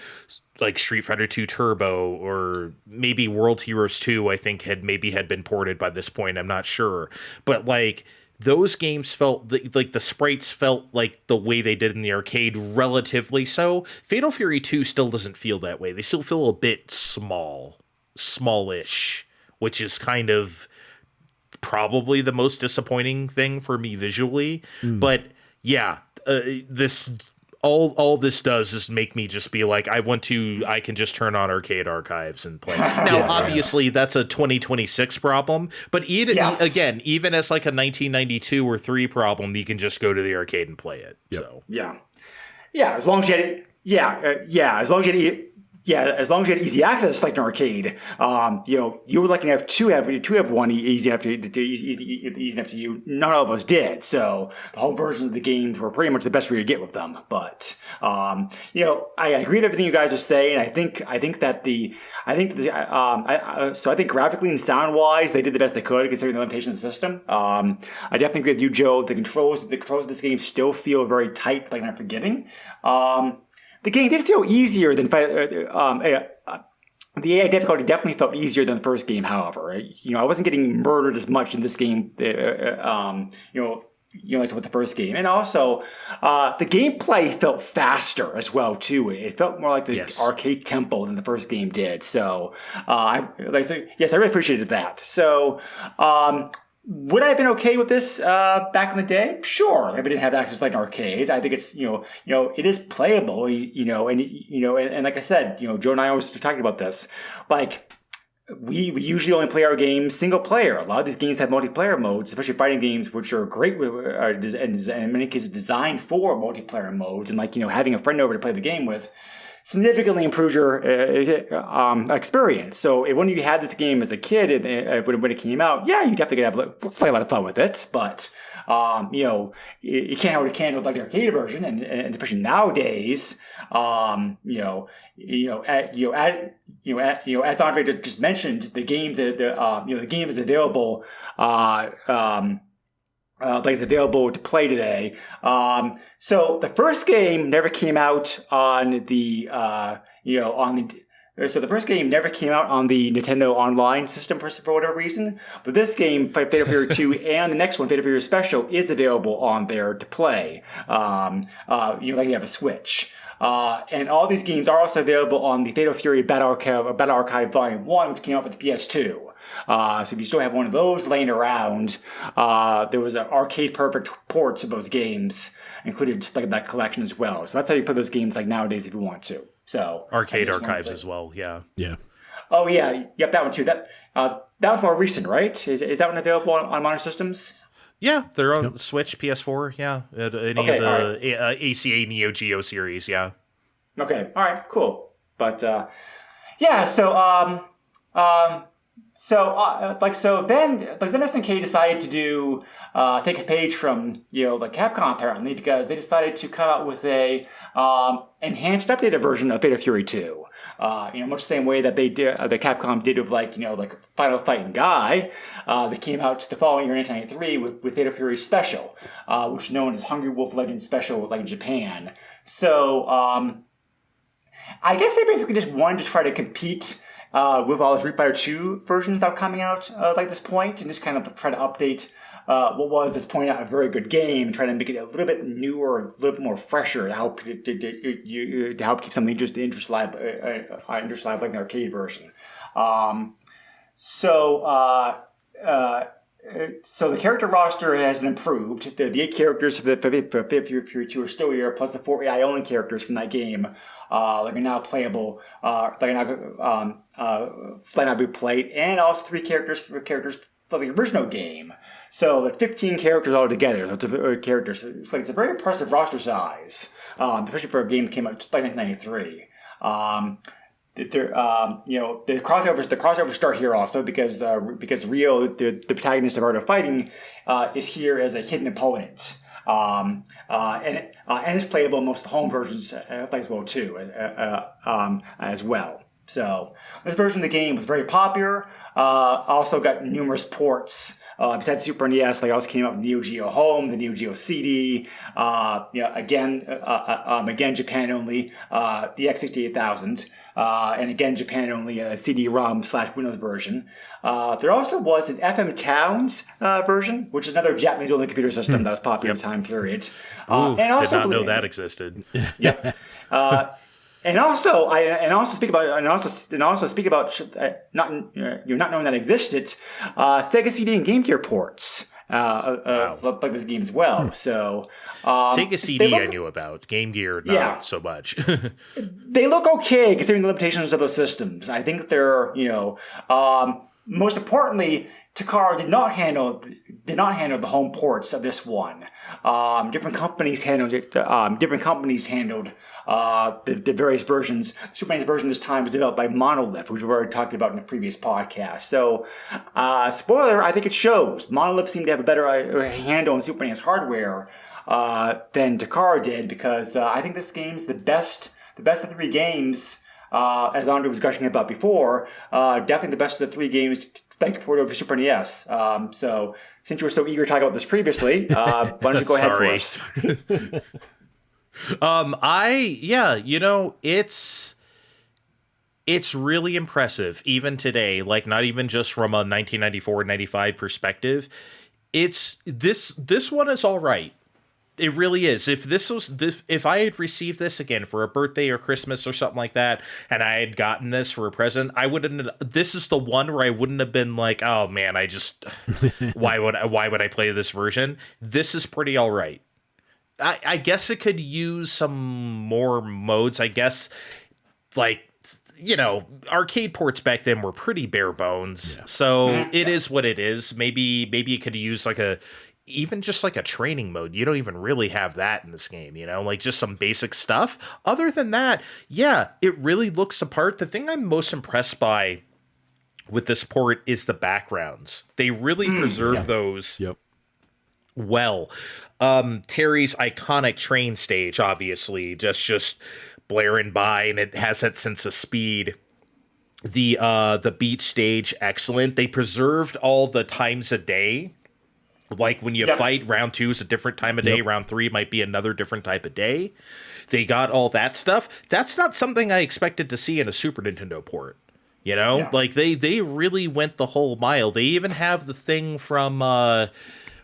Street Fighter 2 Turbo or maybe World Heroes 2. I think had been ported by this point. I'm not sure, but like. Those games felt like the sprites felt like the way they did in the arcade, relatively so. Fatal Fury 2 still doesn't feel that way. They still feel a bit smallish, which is kind of probably the most disappointing thing for me visually. But yeah, this all this does is make me just be like, I can just turn on Arcade Archives and play. Now, obviously, that's a 2026 problem, but even as like a 1992 or 3 problem, you can just go to the arcade and play it. Yep. So as long as you had it. As long as you had as long as you had easy access like an arcade, you were lucky enough to have one easy enough to you. None of us did, so the whole version of the games were pretty much the best we could get with them. But I agree with everything you guys are saying. I think graphically and sound wise, they did the best they could considering the limitations of the system. I definitely agree with you, Joe. The controls of this game still feel very tight, like not forgiving. The game did feel easier than the AI difficulty definitely felt easier than the first game. However, I wasn't getting murdered as much in this game. As with the first game, and also the gameplay felt faster as well too. It felt more like the arcade tempo than the first game did. So, I really appreciated that. So. Would I have been okay with this back in the day? Sure. If I didn't have access like an arcade, I think it's it is playable. And like I said, Joe and I always talking about this. Like we usually only play our games single player. A lot of these games have multiplayer modes, especially fighting games, which are great and in many cases designed for multiplayer modes. And having a friend over to play the game with significantly improves your experience. So when you had this game as a kid, when it came out, you definitely could play a lot of fun with it. But you can't hold a candle like the arcade version, and especially nowadays, as Andre just mentioned, the game is available. Is available to play today. So the first game never came out on the So the first game never came out on the Nintendo Online system for whatever reason. But this game, Fatal Fury 2, and the next one, Fatal Fury Special, is available on there to play. Like you have a Switch. And all these games are also available on the Fatal Fury Battle Archive Volume 1, which came out for the PS2. So if you still have one of those laying around, there was an arcade perfect ports of those games included like that collection as well. So that's how you play those games like nowadays if you want to. So Arcade Archives as well, yeah. Oh yeah, yep, that one too. That was more recent, right? Is that one available on modern systems? Yeah, they're on Switch, PS4, any of the ACA Neo Geo series, yeah. Okay, all right, cool. But then SNK decided to do take a page from Capcom apparently, because they decided to come out with a enhanced, updated version of Fatal Fury 2. Much the same way that they did, the Capcom did with Final Fight and Guy. They came out the following year in 1993 with Fatal Fury Special, which is known as Hungry Wolf Legend Special, like in Japan. So I guess they basically just wanted to try to compete with all the Street Fighter 2 versions that were coming out like this point, and just kind of try to update what was, at this point, a very good game, and try to make it a little bit newer, a little bit more fresher to help keep something just interest alive like the arcade version. So the character roster has been improved. The 8 characters for Fatal Fury 2 are still here, plus the 4 AI only characters from that game. Are now playable. Flat out be played, and also 3 characters for the original game. So that's 15 characters altogether. So it's a very impressive roster size, especially for a game that came out like 1993. The crossovers start here also because Ryo, the protagonist of Art of Fighting, is here as a hidden opponent. And it's playable in most of the home versions as well too, as well. So this version of the game was very popular. Also got numerous ports. Besides Super NES, like also came out with the Neo Geo Home, the Neo Geo CD. Again Japan only. The X68000. And again, Japan only a CD-ROM / Windows version. There also was an FM Towns version, which is another Japanese-only computer system that was popular at the time period. Ooh, and also did not know that existed. Yeah. And also speak about not knowing that existed. Sega CD and Game Gear ports. Like this game as well. So Sega CD I knew about. Game Gear not so much. They look okay considering the limitations of those systems. I think they're most importantly, Takara did not handle the home ports of this one. Different companies handled it. The various versions. The Super NES version this time was developed by Monolith, which we've already talked about in a previous podcast. So, spoiler, I think it shows. Monolith seemed to have a better handle on Super NES hardware than Takara did, because I think this game's the best of 3 games. As Andre was gushing about before, definitely the best of the 3 games thank you for over Super NES. So, since you were so eager to talk about this previously, why don't you go ahead for us? It's really impressive even today, like not even just from a 1994-95 perspective. This one is all right. It really is. If I had received this again for a birthday or Christmas or something like that, and I had gotten this for a present, I wouldn't. This is the one where I wouldn't have been like, oh man, why would I play this version? This is pretty all right. I guess it could use some more modes. I guess, like, arcade ports back then were pretty bare bones. Yeah. So it is what it is. Maybe it could use even just like a training mode. You don't even really have that in this game, like just some basic stuff. Other than that, yeah, it really looks the part. The thing I'm most impressed by with this port is the backgrounds. They really preserve those well. Terry's iconic train stage, obviously, just blaring by, and it has that sense of speed. The beach stage, excellent. They preserved all the times a day. Like when you fight, round 2 is a different time of day. Round 3 might be another different type of day. They got all that stuff. That's not something I expected to see in a Super Nintendo port. Like they really went the whole mile. They even have the thing from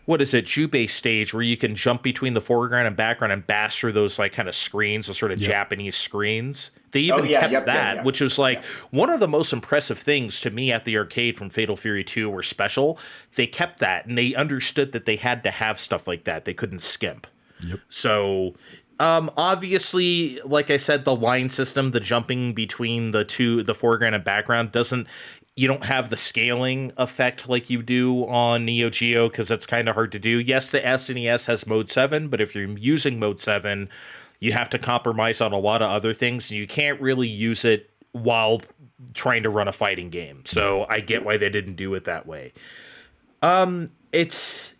what is it, Jubei stage, where you can jump between the foreground and background and bash through those like kind of screens, those sort of Japanese screens. They even kept that, which was like one of the most impressive things to me at the arcade from Fatal Fury 2 were special. They kept that, and they understood that they had to have stuff like that. They couldn't skimp. So obviously, like I said, the line system, the jumping between the foreground and background you don't have the scaling effect like you do on Neo Geo, because that's kind of hard to do. Yes, the SNES has Mode 7, but if you're using Mode 7, you have to compromise on a lot of other things, and you can't really use it while trying to run a fighting game. So I get why they didn't do it that way. It's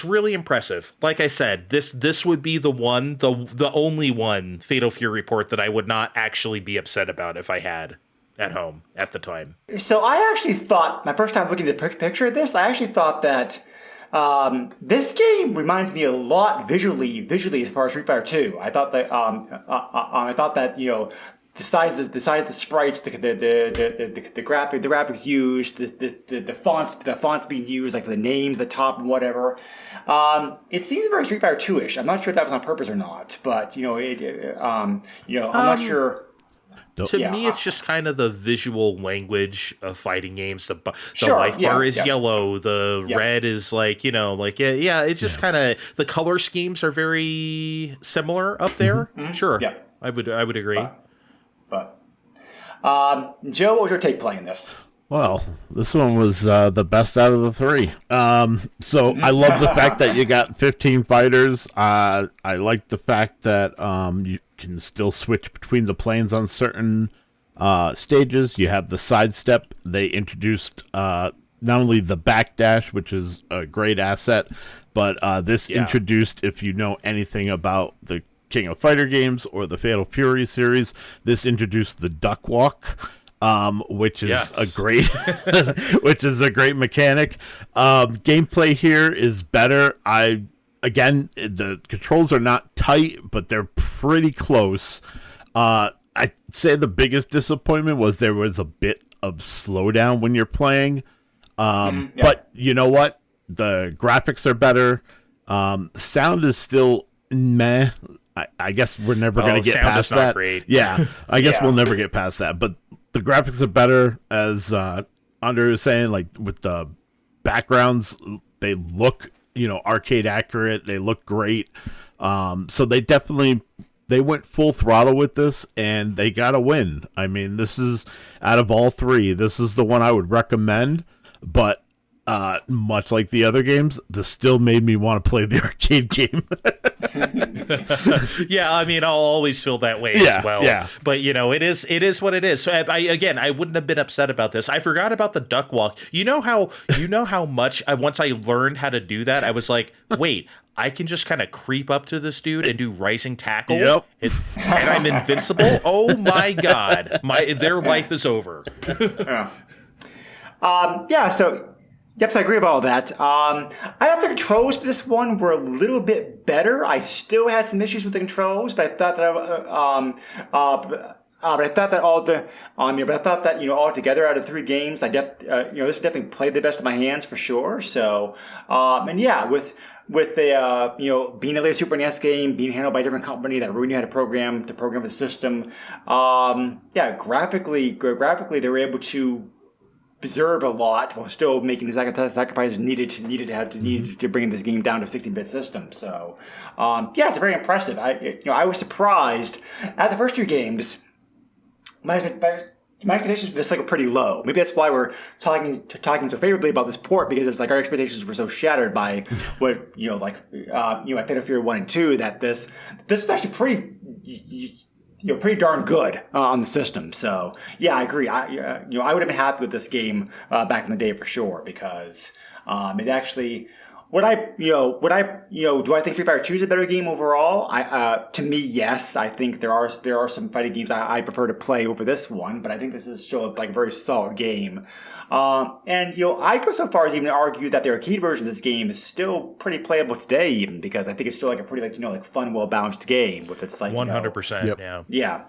really impressive. Like I said, this would be the only one Fatal Fury port that I would not actually be upset about if I had at home at the time. So I actually thought, my first time looking at the picture of this, I actually thought that this game reminds me a lot visually as far as Street Fighter 2. I thought that the size of the sprites, the graphics used, the fonts being used, like for the names, the top and whatever. It seems very Street Fighter 2-ish. I'm not sure if that was on purpose or not, but I'm not sure. To me, it's just kind of the visual language of fighting games. The life bar is yellow. The red is it's just kind of, the color schemes are very similar up there. Sure. Yeah. I would agree. But Joe, what was your take playing this? Well, this one was the best out of the 3. So I love the fact that you got 15 fighters. I like the fact that you can still switch between the planes on certain stages. You have the sidestep. They introduced not only the backdash, which is a great asset, but this introduced, if you know anything about the King of Fighter games or the Fatal Fury series, this introduced the duck walk. which is Yes. a great, which is a great mechanic. Gameplay here is better. Again, the controls are not tight, but they're pretty close. I'd say the biggest disappointment was there was a bit of slowdown when you're playing. But you know what? The graphics are better. Sound is still meh. I guess we're never going to get sound past is not that. great. Yeah, I guess we'll never get past that. But the graphics are better, as Andre was saying. Like with the backgrounds, they look arcade accurate. They look great. So they went full throttle with this, and they got a win. I mean, this is out of all three, this is the one I would recommend. But much like the other games, this still made me want to play the arcade game. Yeah, I mean, I'll always feel that way as well. Yeah. But it is what it is. So I wouldn't have been upset about this. I forgot about the duck walk. You know how much once I learned how to do that, I was like, wait, I can just kind of creep up to this dude and do rising tackle. Yep. And I'm invincible. Oh my god, their life is over. So. Yep, so I agree with all that. I thought the controls for this one were a little bit better. I still had some issues with the controls, but I thought that all together out of 3 games, this definitely played the best of my hands for sure. So, with the being a later Super NES game, being handled by a different company that really knew how to program the system, graphically they were able to preserve a lot while still making the sacrifices needed to bring this game down to a 16-bit system. So, it's very impressive. I was surprised at the first 2 games. My expectations for this were pretty low. Maybe that's why we're talking so favorably about this port, because it's like our expectations were so shattered by what Fatal Fury 1 and 2 that this was actually pretty darn good on the system. So yeah, I agree. I would have been happy with this game back in the day for sure, because it actually. Do I think Street Fighter 2 is a better game overall? To me, yes. I think there are some fighting games I prefer to play over this one, but I think this is still a very solid game. I go so far as even to argue that the arcade version of this game is still pretty playable today, even, because I think it's still a pretty fun, well balanced game with its 100%. Yeah.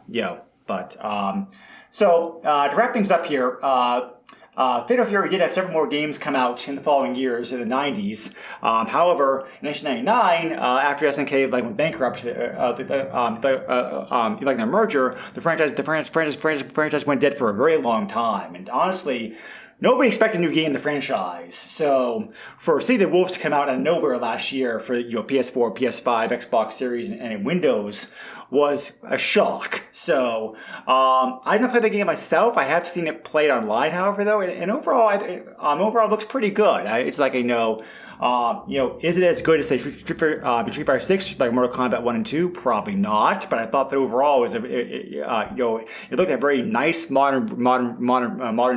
But to wrap things up here. Fatal Fury did have several more games come out in the following years, in the 90s. However, in 1999, after SNK went bankrupt, their merger, the franchise went dead for a very long time. And honestly, nobody expected a new game in the franchise. So for City of the Wolves to come out out of nowhere last year for PS4, PS5, Xbox Series, and Windows was a shock. So I didn't play the game myself. I have seen it played online, however, though, and overall, it looks pretty good. Is it as good as say Street Fighter 6, like Mortal Kombat 1 and 2? Probably not. But I thought that overall it looked like a very nice modern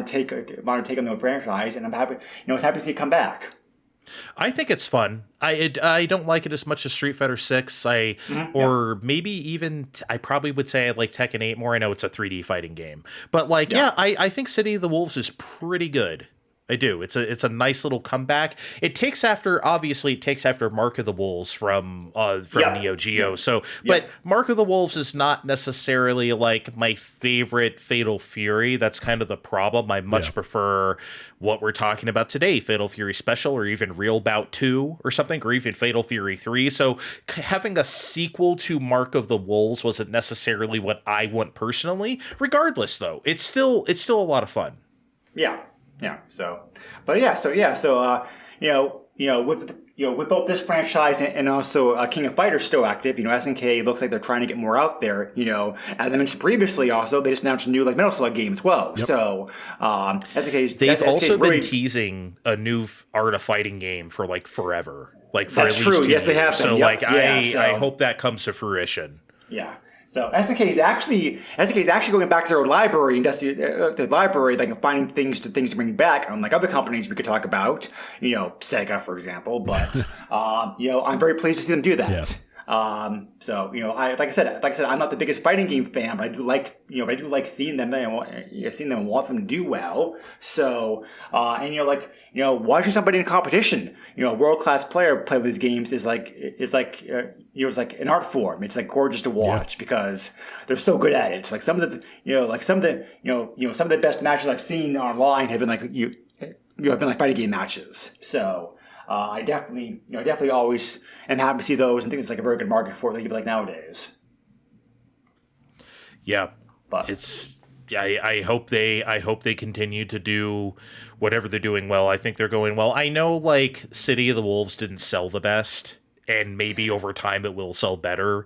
take on the franchise, and I'm happy. I was happy to see it come back. I think it's fun. I don't like it as much as Street Fighter 6. Or maybe even I probably would say I like Tekken 8 more. I know it's a 3D fighting game, but I think City of the Wolves is pretty good. I do. It's a nice little comeback. It takes after Mark of the Wolves from Neo Geo. So, but Mark of the Wolves is not necessarily like my favorite Fatal Fury. That's kind of the problem. I much prefer what we're talking about today, Fatal Fury Special, or even Real Bout 2 or something, or even Fatal Fury 3. So having a sequel to Mark of the Wolves wasn't necessarily what I want personally. Regardless, though, it's still a lot of fun. Yeah. With both this franchise and also King of Fighters still active, SNK looks like they're trying to get more out there. As I mentioned previously, also they just announced a new Metal Slug game as well. Yep. So they've also been teasing a new Art of Fighting game for forever, for that's at least true. 2 Yes, they years. have. So I hope that comes to fruition. Yeah. So SNK is actually going back to their library and finding things to bring back, unlike other companies we could talk about, Sega, for example. But I'm very pleased to see them do that. So like I said, I'm not the biggest fighting game fan, but I do like seeing them and want them to do well. So watching somebody in competition, a world class player play these games is like it's like an art form. It's like gorgeous to watch because they're so good at it. It's like some of the best matches I've seen online have been like fighting game matches. So. I definitely always am happy to see those and think it's like a very good market for it, like nowadays. Yeah, but I hope they continue to do whatever they're doing well. I think they're going well. I know like City of the Wolves didn't sell the best, and maybe over time it will sell better.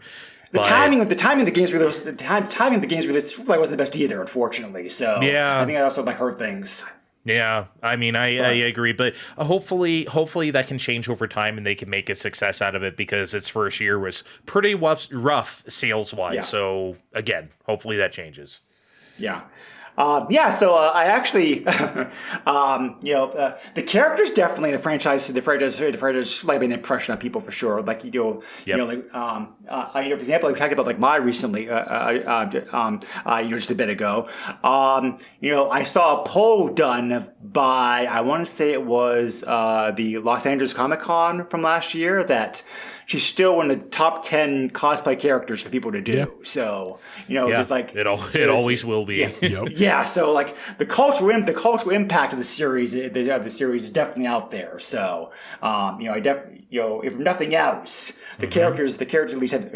The timing of the games released wasn't the best either, unfortunately. So yeah, I think I also hurt things. Yeah, I mean, I agree, but hopefully that can change over time and they can make a success out of it because its first year was pretty rough sales-wise. Yeah. So, again, hopefully that changes. Yeah. So I actually, the characters definitely the franchise like an impression on people for sure. Like for example, we talked about like Mai recently, just a bit ago. I saw a poll done by I want to say it was the Los Angeles Comic Con from last year that she's still one of the top 10 cosplay characters for people to do. Yeah. So, just like it always will be. Yeah. Yep. Yeah. So like the cultural impact of the series is definitely out there. So, if nothing else, the characters at least have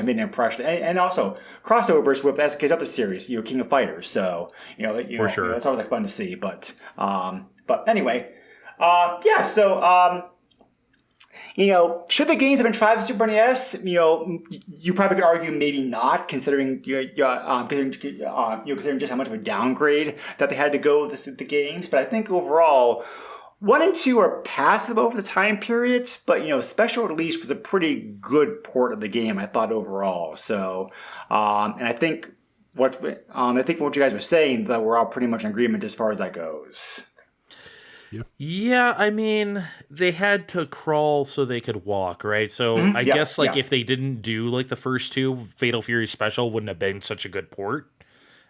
made an impression, and also crossovers with SK's other series, King of Fighters. So, for sure, that's always fun to see. But anyway, should the games have been tried with Super NES? You probably could argue maybe not, considering just how much of a downgrade that they had to go with the games. But I think overall, 1 and 2 are passable over the time period. But Special Release was a pretty good port of the game, I thought overall. So, and I think what you guys were saying, that we're all pretty much in agreement as far as that goes. Yeah, I mean, they had to crawl so they could walk, right? So I guess if they didn't do like the first two, Fatal Fury Special wouldn't have been such a good port,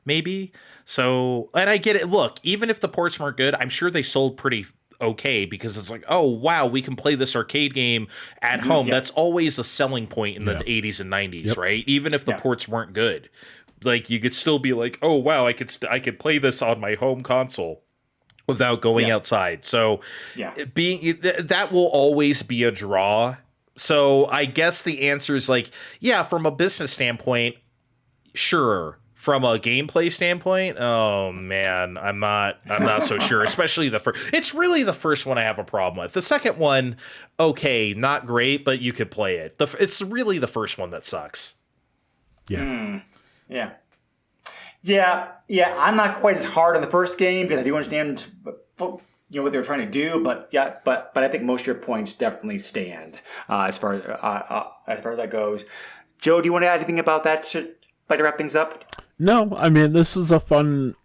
maybe. So, and I get it. Look, even if the ports weren't good, I'm sure they sold pretty okay because it's like, oh, wow, we can play this arcade game at home. That's always a selling point in the 80s and 90s, right? Even if the ports weren't good. Like, you could still be like, oh, wow, I could play this on my home console without going outside. So that will always be a draw. So I guess the answer is like, from a business standpoint, sure. From a gameplay standpoint, oh man, I'm not so sure. Especially the first. It's really the first one I have a problem with. The second one, okay, not great, but you could play it. It's really the first one that sucks. Yeah. Yeah, I'm not quite as hard on the first game because I do understand what they were trying to do, but I think most of your points definitely stand as far as that goes. Joe, do you want to add anything about that to wrap things up? No, I mean this is a fun,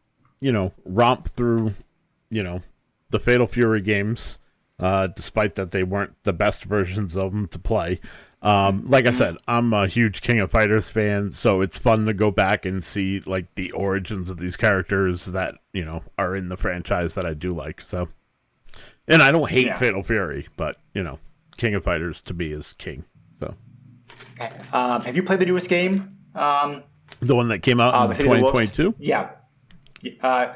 romp through, the Fatal Fury games, despite that they weren't the best versions of them to play. Like I said, I'm a huge King of Fighters fan, so it's fun to go back and see like the origins of these characters that, are in the franchise that I do like. So, and I don't hate Fatal Fury, but King of Fighters to me is king. So, have you played the newest game? The one that came out in 2022? Yeah. Fatal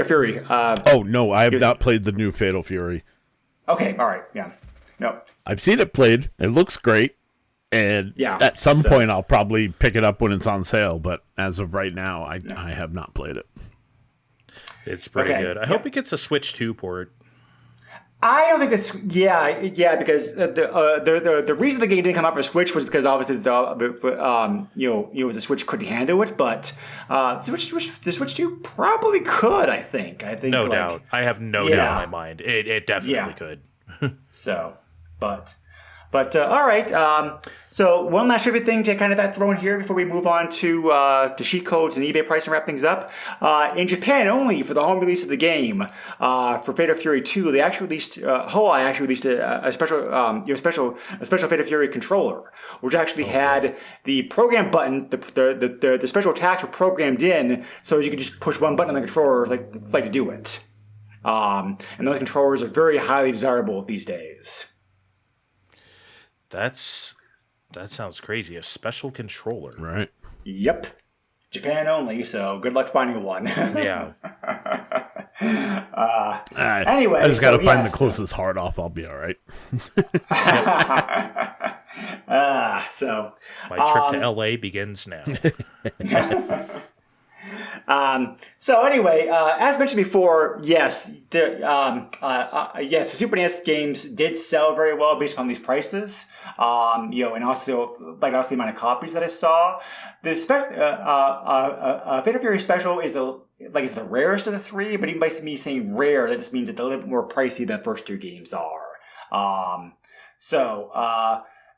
Fury. No, I have not played the new Fatal Fury. Okay, all right, yeah. No. I've seen it played. It looks great. And at some point, I'll probably pick it up when it's on sale. But as of right now, I have not played it. It's pretty good. I hope it gets a Switch 2 port. I don't think that's because the reason the game didn't come out for Switch was because obviously the Switch couldn't handle it, but the Switch 2 probably could. I think no doubt. I have no doubt in my mind. It definitely could. So, but But all right. So one last trivia thing to kind of throw in here before we move on to the cheat codes and eBay price and wrap things up. In Japan only, for the home release of the game, for Fatal Fury 2, they actually released Hoei actually released a special Fatal Fury controller, which actually had the program buttons, the special attacks were programmed in, so you could just push one button on the controller like to do it. And those controllers are very highly desirable these days. That sounds crazy. A special controller. Right. Yep. Japan only, so good luck finding one. Yeah. Anyway. I just got to find the closest hard off. I'll be all right. My trip to LA begins now. So anyway, as mentioned before, yes, the Super NES games did sell very well based on these prices. And also the amount of copies that I saw. The Fatal Fury Special is the rarest of the three, but even by me saying rare, that just means it's a little bit more pricey than the first two games are.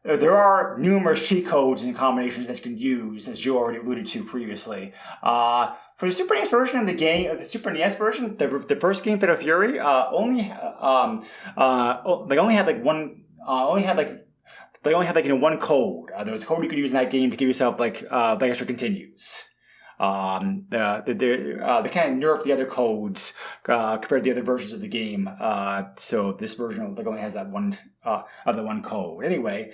There are numerous cheat codes and combinations that you can use, as you already alluded to previously. For the Super NES version of the game, the Super NES version, the first game, Fatal Fury, only had one code. There was a code you could use in that game to give yourself extra continues. They kind of nerfed the other codes compared to the other versions of the game. So this version only has that one of the one code. Anyway,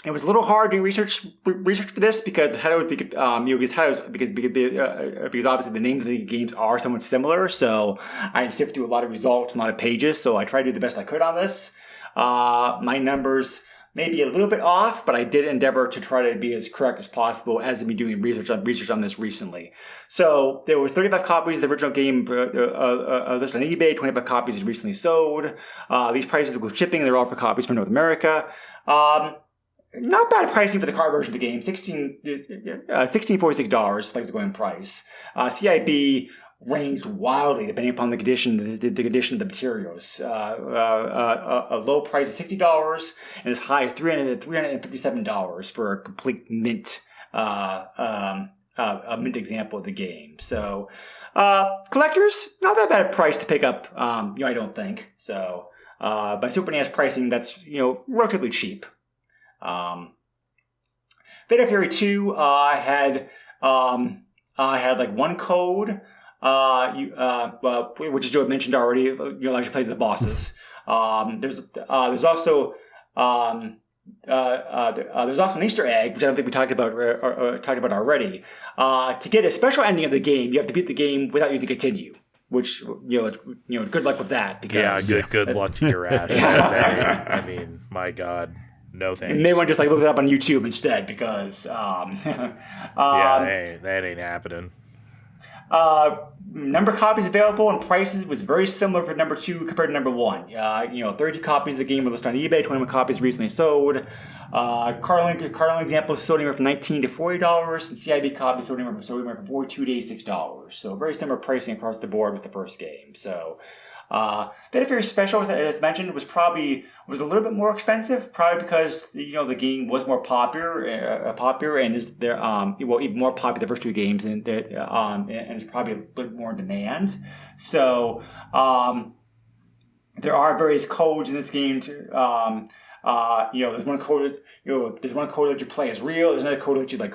it was a little hard doing research for this because the titles because obviously the names of the games are somewhat similar. So I sifted through a lot of results and a lot of pages. So I tried to do the best I could on this. My numbers may be a little bit off, but I did endeavor to try to be as correct as possible as I've been doing research on this recently. So there was 35 copies of the original game listed on eBay, 25 copies recently sold. These prices include shipping, and they're all for copies from North America. Not bad pricing for the card version of the game, $16.46, like the going price. CIB ranged wildly depending upon the condition of the materials. A low price of $60 and as high as $357 for a complete mint example of the game. So collectors, not that bad a price to pick up. I don't think so. By Super NES pricing, that's relatively cheap. Fatal Fury 2 had one code. Which Joe mentioned already, allows you to play the bosses. There's also an Easter egg, which I don't think we talked about already. To get a special ending of the game, you have to beat the game without using continue. Which good luck with that. Because, good luck to your ass. I mean, my God. No thanks. You may want to just look it up on YouTube instead because that ain't happening. Number of copies available and prices was very similar for number 2 compared to number 1. 32 copies of the game were listed on eBay, 21 copies recently sold. Card examples sold anywhere from $19 to $40, and CIB copies sold anywhere from $42 to $86. So very similar pricing across the board with the first game. So Fatal Fury Special, as mentioned, was a little bit more expensive, probably because the game was more popular and is there even more popular than the first two games, and it's probably a bit more in demand. So there are various codes in this game. There's one code that you play as Rio. There's another code that you like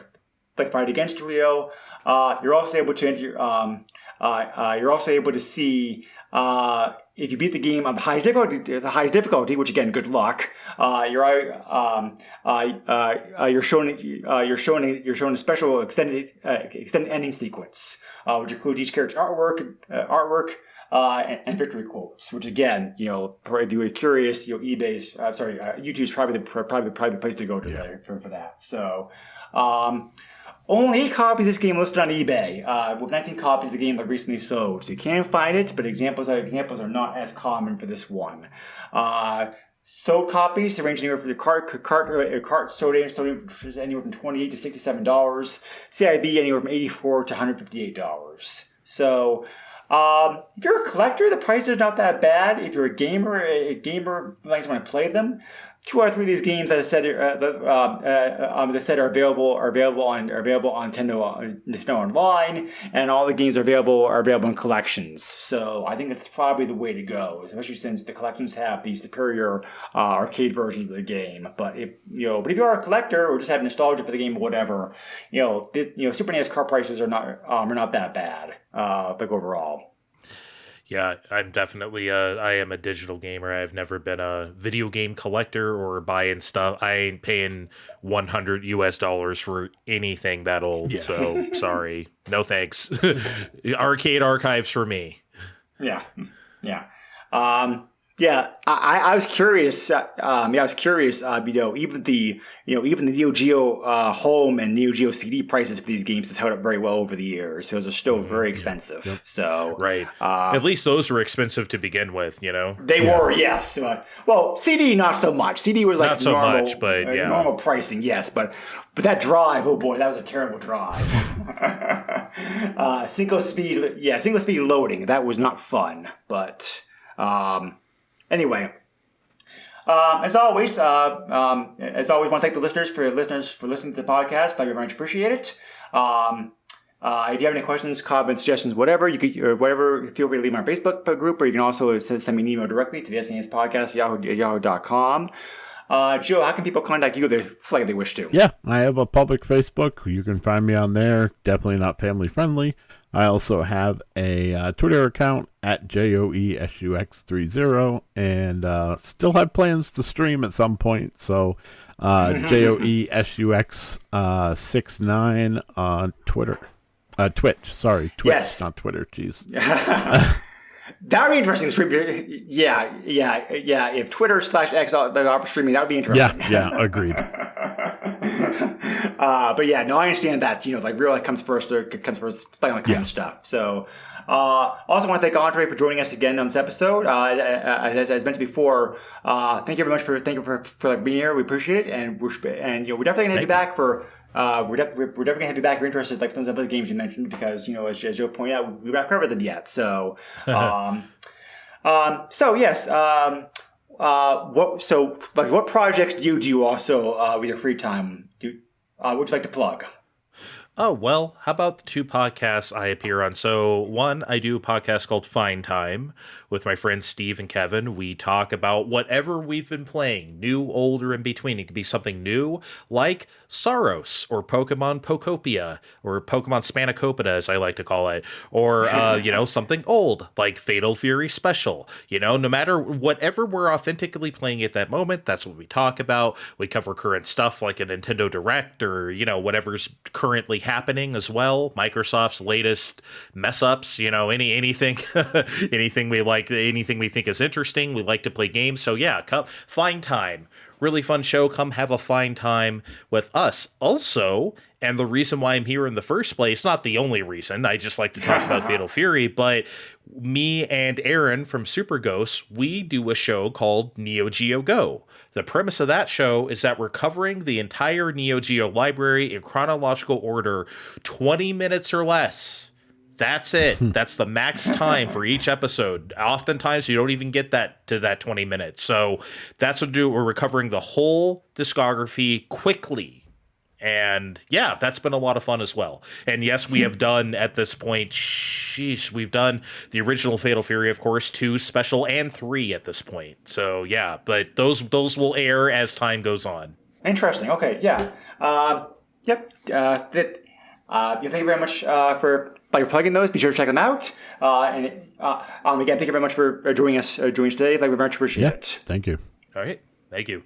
fight against Rio. You're also able to enter. You're also able to see. If you beat the game on the highest difficulty, which again, good luck. You're shown a special extended ending sequence, which includes each character's artwork, and victory quotes. Which again, if you were curious, YouTube's probably the place to go to for that. So. Only 8 copies of this game listed on eBay, with 19 copies of the game that recently sold. So you can find it, but examples are not as common for this one. Sold copies range anywhere from the cart sold anywhere from $28 to $67. CIB anywhere from $84 to $158. So If you're a collector, the price is not that bad. If you're a gamer likes want to play them, 2 out of 3 of these games, as I said, are available on Nintendo Online, and all the games are available in collections. So I think that's probably the way to go, especially since the collections have the superior arcade versions of the game. But if you're a collector or just have nostalgia for the game or whatever, Super NES car prices are not that bad, overall. Yeah, I'm definitely I am a digital gamer. I've never been a video game collector or buying stuff. I ain't paying $100 for anything that old. Yeah. So sorry, no thanks. Arcade archives for me. Yeah. I was curious. Even the Neo Geo home and Neo Geo CD prices for these games has held up very well over the years. Those are still very expensive. Yep. So right, at least those were expensive to begin with. They were, yes. Well, CD not so much. CD was like not so normal, much, but normal pricing, yes. But that drive, oh boy, that was a terrible drive. Single speed loading, that was not fun. But anyway, as always, want to thank the listeners for listening to the podcast. I very much appreciate it. If you have any questions, comments, suggestions, whatever, feel free to leave my Facebook group, or you can also send me an email directly to the SNES podcast yahoo.com. Joe, how can people contact you if they wish to? Yeah, I have a public Facebook. You can find me on there. Definitely not family friendly. I also have a Twitter account at JOESUX30, and still have plans to stream at some point. So JOESUX69 on Twitter. Twitch, sorry. Twitch, yes. Not Twitter, jeez. That would be interesting. Yeah. If Twitter /X offer streaming, that would be interesting. Yeah, agreed. But yeah, no, I understand that. Real life comes first, or comes first, that kind of stuff. So, also want to thank Andre for joining us again on this episode. As mentioned before, thank you very much for being here. We appreciate it, and we're definitely gonna have you back for. We're definitely gonna have you back if you're interested, like some of the other games you mentioned, because as Joe pointed out, we've not covered them yet. So, yes. What projects do you do also with your free time? Would you like to plug? Oh, well, how about the 2 podcasts I appear on? So, one, I do a podcast called Fine Time with my friends Steve and Kevin. We talk about whatever we've been playing, new, old, or in between. It could be something new, like Saros, or Pokemon Pokopia, or Pokemon Spanakopita, as I like to call it, or, something old, like Fatal Fury Special. No matter whatever we're authentically playing at that moment, that's what we talk about. We cover current stuff like a Nintendo Direct, or, whatever's currently happening as well. Microsoft's latest mess ups, anything we like, anything we think is interesting. We like to play games. So yeah, Fine Time. Really fun show. Come have a fine time with us. Also, and the reason why I'm here in the first place, not the only reason, I just like to talk about Fatal Fury, but me and Aaron from Super Ghosts, we do a show called Neo Geo Go. The premise of that show is that we're covering the entire Neo Geo library in chronological order, 20 minutes or less. That's it. That's the max time for each episode. Oftentimes, you don't even get to that 20 minutes. So that's what we do. We're covering the whole discography quickly. And yeah, that's been a lot of fun as well. And yes, we have done at this point, we've done the original Fatal Fury, of course, 2, Special, and 3 at this point. So yeah, but those will air as time goes on. Interesting. Okay. Yeah. Yep. Thank you very much for plugging those. Be sure to check them out. Again, thank you very much for joining us today. We very much appreciate it. Thank you. All right. Thank you.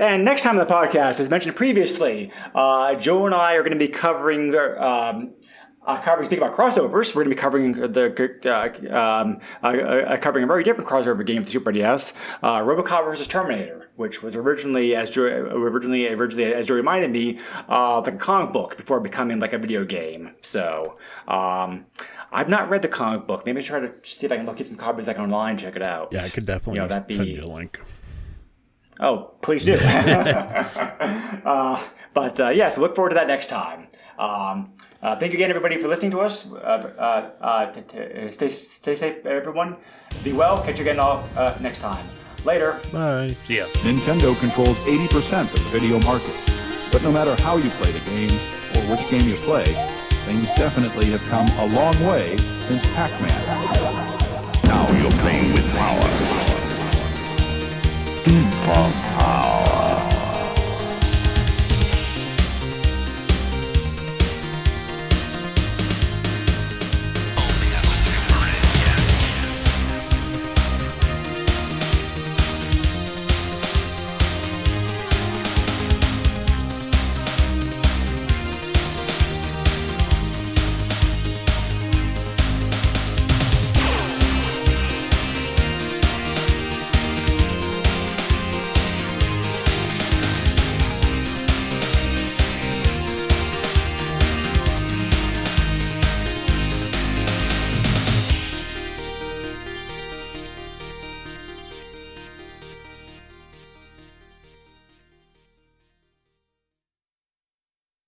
And next time on the podcast, as mentioned previously, Joe and I are going to be covering speaking about crossovers. We're going to be covering covering a very different crossover game for the Super NES, RoboCop vs. Terminator, which was originally, as Joe reminded me, like a comic book before becoming like a video game. So I've not read the comic book. Maybe I should try to see if I can get some copies online and check it out. Yeah, I could definitely send you a link. Oh, please do. Yes, look forward to that next time. Thank you again, everybody, for listening to us. Stay safe, everyone. Be well. Catch you again all next time. Later. Bye. See ya. Nintendo controls 80% of the video market. But no matter how you play the game, or which game you play, things definitely have come a long way since Pac-Man. Now you're playing with power. Super power.